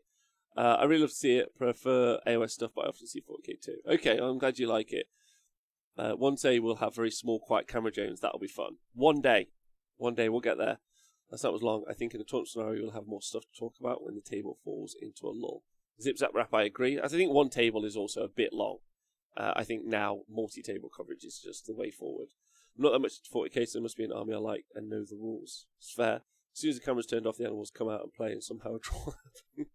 Speaker 1: I really love to see it. Prefer AOS stuff, but I often see 4K too. Okay, I'm glad you like it. One day we'll have very small, quiet camera Jones. That'll be fun. One day we'll get there. That's not as long. I think in a tournament scenario, we'll have more stuff to talk about when the table falls into a lull. Zip Zap Wrap, I agree. I think one table is also a bit long. I think now multi-table coverage is just the way forward. Not that much 40k, so there must be an army I like and know the rules. It's fair. As soon as the camera's turned off, the animals come out and play, and somehow a draw happens.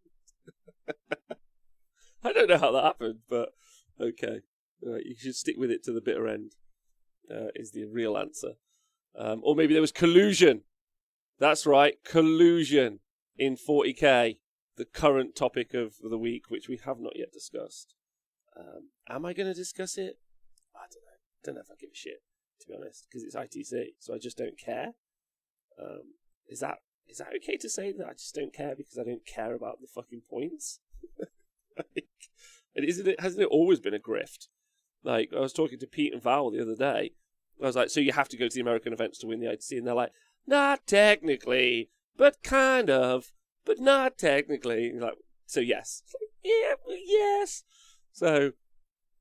Speaker 1: I don't know how that happened, but okay. You should stick with it to the bitter end, is the real answer. Or maybe there was collusion. That's right, collusion in 40k, the current topic of the week, which we have not yet discussed. Am I going to discuss it? I don't know. Don't know if I give a shit, to be honest, because it's ITC, so I just don't care. Is that okay to say that I just don't care because I don't care about the fucking points? Hasn't it always been a grift? Like, I was talking to Pete and Val the other day. I was like, so you have to go to the American events to win the ITC? And they're like, not technically, but kind of, but not technically. And like, so yes. Like, yeah, yes. So,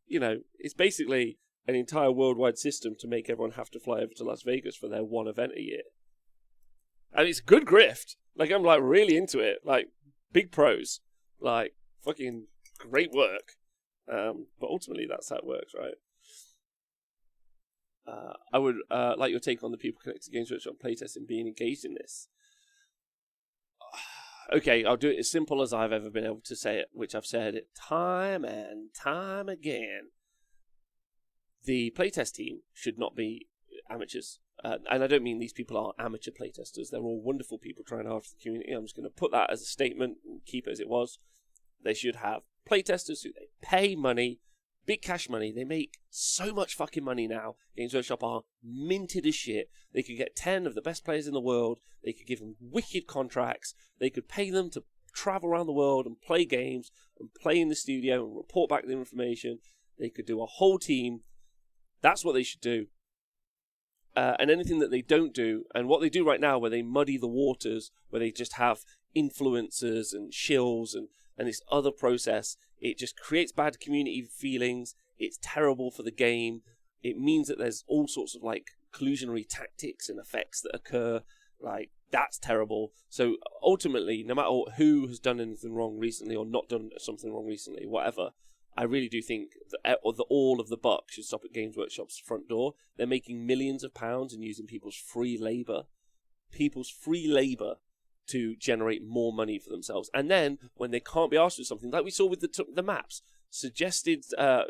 Speaker 1: it's basically an entire worldwide system to make everyone have to fly over to Las Vegas for their one event a year. And it's good grift. Like, I'm, like, really into it. Like, big pros. Like, fucking great work. But ultimately, that's how it works, right? I would like your take on the people connected to Games Workshop playtesting being engaged in this. Okay, I'll do it as simple as I've ever been able to say it, which I've said it time and time again. The playtest team should not be amateurs. And I don't mean these people are amateur playtesters. They're all wonderful people trying hard for the community. I'm just going to put that as a statement and keep it as it was. They should have playtesters who they pay money, big cash money. They make so much fucking money now. Games Workshop are minted as shit. They could get 10 of the best players in the world. They could give them wicked contracts. They could pay them to travel around the world and play games and play in the studio and report back the information. They could do a whole team. That's what they should do. and anything that they don't do, and what they do right now, where they muddy the waters, where they just have influencers and shills and this other process, it just creates bad community feelings. It's terrible for the game. It means that there's all sorts of like collusionary tactics and effects that occur. Like, that's terrible. So ultimately, no matter who has done anything wrong recently or not done something wrong recently, whatever, I really do think that all of the buck should stop at Games Workshop's front door. They're making millions of pounds and using people's free labour to generate more money for themselves. And then, when they can't be asked for something, like we saw with the maps, suggested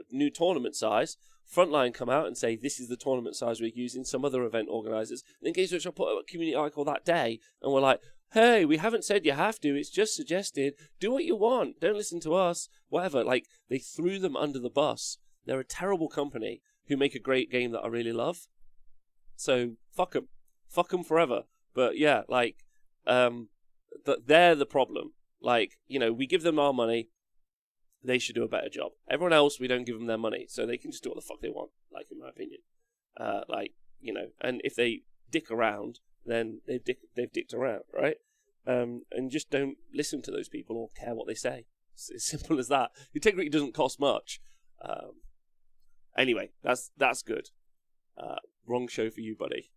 Speaker 1: new tournament size, Frontline come out and say, this is the tournament size we're using, some other event organisers. Then Games Workshop put up a community article that day, and we're like, hey, we haven't said you have to, it's just suggested, do what you want, don't listen to us, whatever. Like, they threw them under the bus. They're a terrible company who make a great game that I really love. So, fuck them forever. But yeah, like, they're the problem. Like, you know, we give them our money, they should do a better job. Everyone else, we don't give them their money, so they can just do what the fuck they want, like, in my opinion. Like, you know, and if they dick around, then they've dicked around, right? And just don't listen to those people or care what they say. It's as simple as that. Integrity doesn't cost much. Anyway, that's good. Wrong show for you, buddy.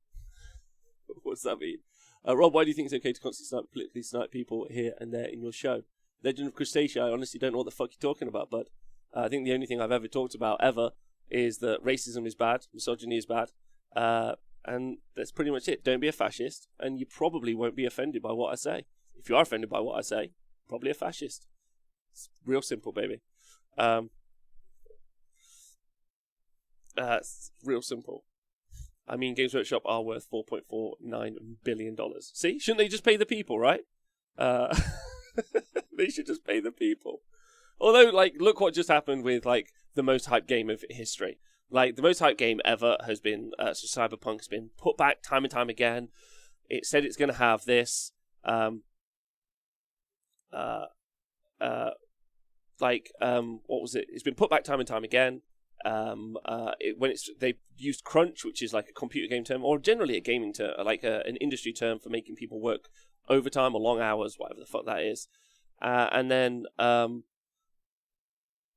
Speaker 1: What does that mean? Rob, why do you think it's okay to constantly politically snipe people here and there in your show? Legend of Crustacea, I honestly don't know what the fuck you're talking about, bud. I think the only thing I've ever talked about, ever, is that racism is bad, misogyny is bad, and that's pretty much it. Don't be a fascist, and you probably won't be offended by what I say. If you are offended by what I say, probably a fascist. It's real simple, baby. It's real simple. I mean, Games Workshop are worth $4.49 billion. See? Shouldn't they just pay the people, right? They should just pay the people. Although, like, look what just happened with, like, the most hyped game of history. Like, the most hyped game ever has been, Cyberpunk's been put back time and time again. It said it's going to have this, what was it? It's been put back time and time again. They used crunch, which is like a computer game term, or generally a gaming term, like an industry term for making people work overtime or long hours, whatever the fuck that is. And then,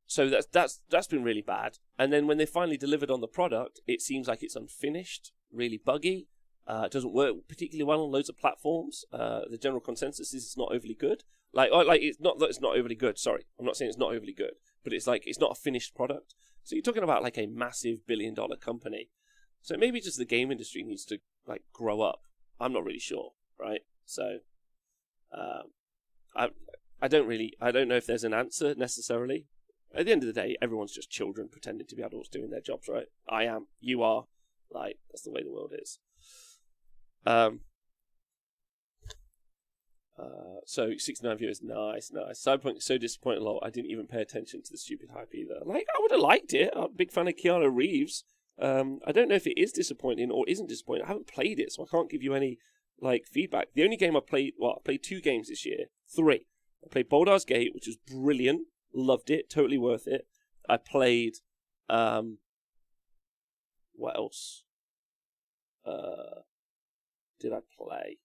Speaker 1: so that's been really bad. And then when they finally delivered on the product, it seems like it's unfinished, really buggy. It doesn't work particularly well on loads of platforms. The general consensus is it's not overly good. Like it's not that it's not overly good. Sorry, I'm not saying it's not overly good, but it's like it's not a finished product. So you're talking about like a massive billion-dollar company. So maybe just the game industry needs to like grow up. I'm not really sure, right? So, I don't know if there's an answer necessarily. At the end of the day, everyone's just children pretending to be adults doing their jobs, right? I am. You are. Like, that's the way the world is. So 69 viewers, nice. Cyberpunk is so disappointing. I didn't even pay attention to the stupid hype either. Like, I would have liked it. I'm a big fan of Keanu Reeves. I don't know if it is disappointing or isn't disappointing. I haven't played it, so I can't give you any like feedback. The only game I played, I played 2 games this year, 3. I played Baldur's Gate, which was brilliant, loved it, totally worth it. I played, what else? Did I play?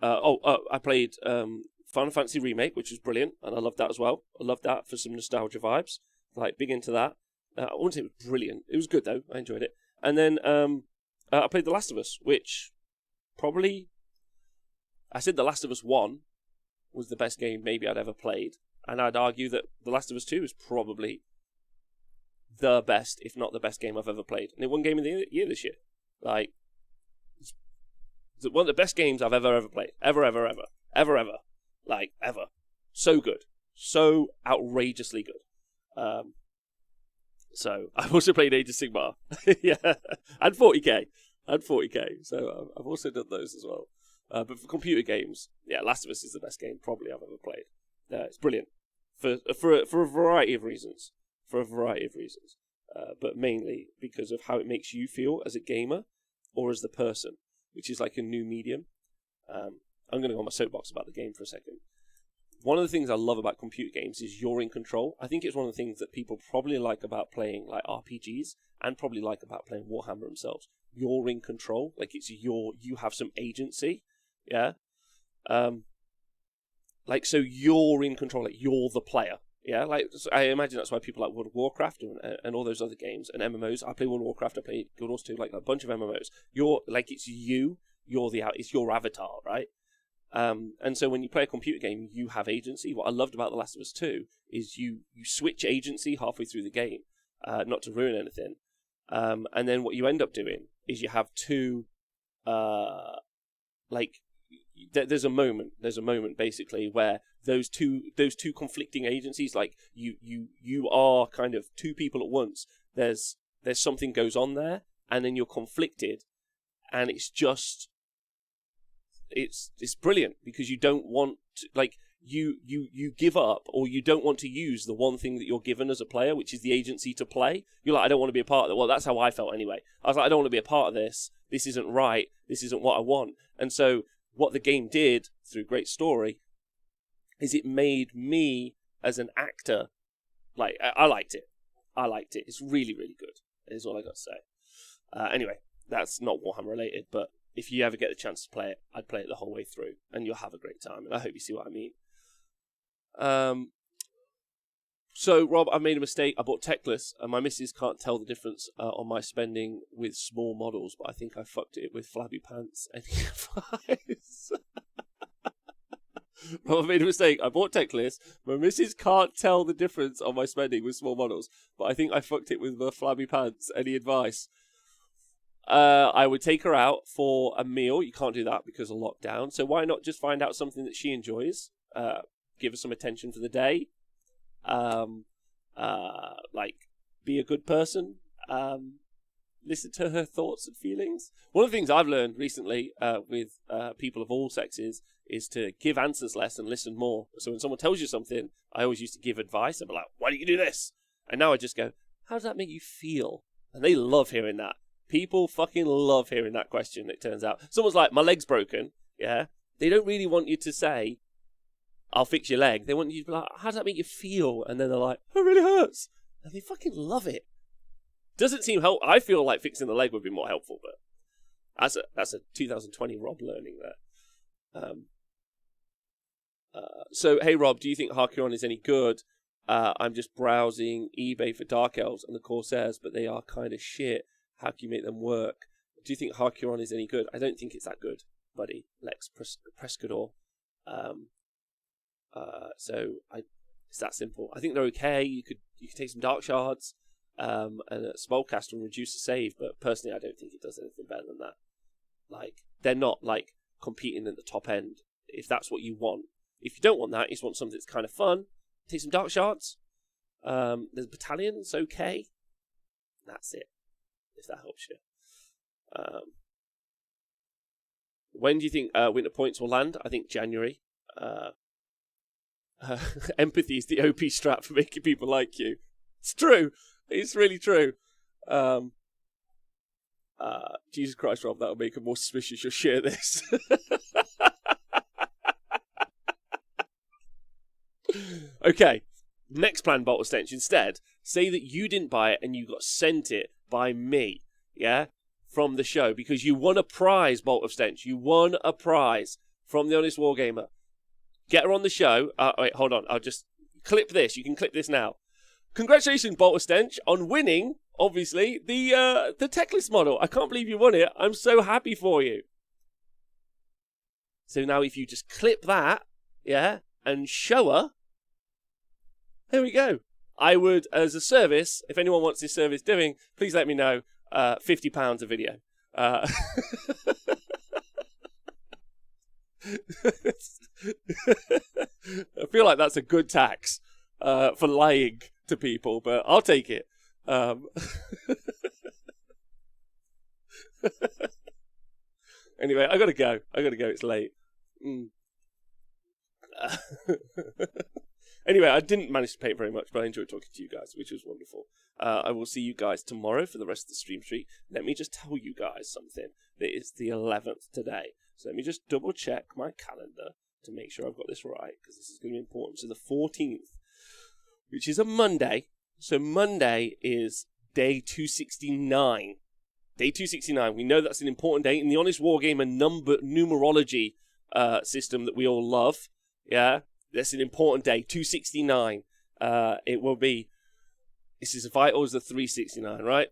Speaker 1: I played Final Fantasy Remake, which was brilliant, and I loved that as well. I loved that for some nostalgia vibes. Like, big into that. I wouldn't say it was brilliant. It was good, though. I enjoyed it. And then I played The Last of Us, which probably... I said The Last of Us 1 was the best game maybe I'd ever played. And I'd argue that The Last of Us 2 is probably the best, if not the best game I've ever played. And it won Game of the Year this year. Like, it's one of the best games I've ever played. Ever. Like, ever. So good. So outrageously good. So, I've also played Age of Sigmar. Yeah. And 40k. So, I've also done those as well. But for computer games, yeah, Last of Us is the best game probably I've ever played. It's brilliant. For a variety of reasons. But mainly because of how it makes you feel as a gamer or as the person, which is like a new medium. I'm going to go on my soapbox about the game for a second. one of the things I love about computer games is you're in control. I think it's one of the things that people probably like about playing like RPGs and probably like about playing Warhammer themselves. You're in control. Like you have some agency. Yeah. Like, so you're in control. Like, you're the player. Yeah. Like, I imagine that's why people like World of Warcraft and all those other games and MMOs. I play World of Warcraft. I play Guild Wars 2, like a bunch of MMOs. You're like, it's you. It's your avatar, right? And so when you play a computer game, you have agency. What I loved about The Last of Us 2 is you switch agency halfway through the game, not to ruin anything. And then what you end up doing is you have two, there's a moment basically where those two conflicting agencies, like you are kind of two people at once. There's something goes on there, and then you're conflicted, and it's brilliant because you don't want to, like, you give up, or you don't want to use the one thing that you're given as a player, which is the agency to play. You're like, I don't want to be a part of it. Well, that's how I felt anyway. I was like, I don't want to be a part of this. This isn't right. This isn't what I want. And so what the game did, through great story, is it made me as an actor, like, I liked it. It's really, really good, is all I got to say. Anyway, that's not Warhammer related, but if you ever get the chance to play it, I'd play it the whole way through, and you'll have a great time. And I hope you see what I mean. So, Rob, I made a mistake. I bought Techless, and my missus can't tell the difference on my spending with small models, but I think I fucked it with Flabby Pants and advice. Rob, I made a mistake. I bought Techless. My missus can't tell the difference on my spending with small models, but I think I fucked it with the Flabby Pants. Any advice? I would take her out for a meal. You can't do that because of lockdown. So why not just find out something that she enjoys? Give her some attention for the day. Like, be a good person. Listen to her thoughts and feelings. One of the things I've learned recently with people of all sexes is to give answers less and listen more. So when someone tells you something, I always used to give advice. I'd be like, why don't you do this? And now I just go, how does that make you feel? And they love hearing that. People fucking love hearing that question, it turns out. Someone's like, my leg's broken. Yeah. They don't really want you to say, I'll fix your leg. They want you to be like, how does that make you feel? And then they're like, it really hurts. And they fucking love it. Doesn't seem helpful. I feel like fixing the leg would be more helpful, but that's a 2020 Rob learning there. So, hey Rob, do you think Harkon is any good? I'm just browsing eBay for Dark Elves and the Corsairs, but they are kind of shit. How can you make them work? Do you think Harkon is any good? I don't think it's that good, buddy. Lex Prescador. So it's that simple. I think they're okay. You could take some Dark Shards, and a Spellcaster and reduce the save, but personally I don't think it does anything better than that. Like, they're not like competing at the top end, if that's what you want. If you don't want that, you just want something that's kind of fun, take some Dark Shards. There's Battalion, it's okay. That's it, if that helps you. When do you think Winter Points will land? I think January. Empathy is the OP strat for making people like you. It's true. It's really true. Jesus Christ, Rob, that'll make them more suspicious. You'll share this. Okay. Next plan, Bolt of Stench. Instead, say that you didn't buy it and you got sent it by me. Yeah? From the show. Because you won a prize, Bolt of Stench. You won a prize from the Honest Wargamer. Get her on the show. Wait, hold on. I'll just clip this. You can clip this now. Congratulations, Bolt of Stench, on winning, obviously, the Techless model. I can't believe you won it. I'm so happy for you. So now if you just clip that, yeah, and show her, there we go. I would, as a service, if anyone wants this service doing, please let me know. £50 a video. I feel like that's a good tax for lying to people, but I'll take it. Anyway, I gotta go. It's late. Anyway, I didn't manage to paint very much, but I enjoyed talking to you guys, which was wonderful. I will see you guys tomorrow for the rest of the stream streak. Let me just tell you guys something. It is the 11th today. So let me just double check my calendar to make sure I've got this right, because this is going to be important. So the 14th, which is a Monday. So Monday is day 269. Day 269. We know that's an important day in the Honest Wargamer numerology system that we all love. Yeah, that's an important day. 269. It will be. This is vital as the 369, right?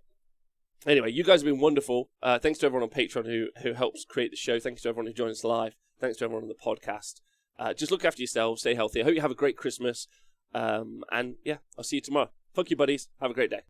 Speaker 1: Anyway, you guys have been wonderful. Thanks to everyone on Patreon who helps create the show. Thanks to everyone who joins us live. Thanks to everyone on the podcast. Just look after yourselves. Stay healthy. I hope you have a great Christmas. And yeah, I'll see you tomorrow. Fuck you, buddies. Have a great day.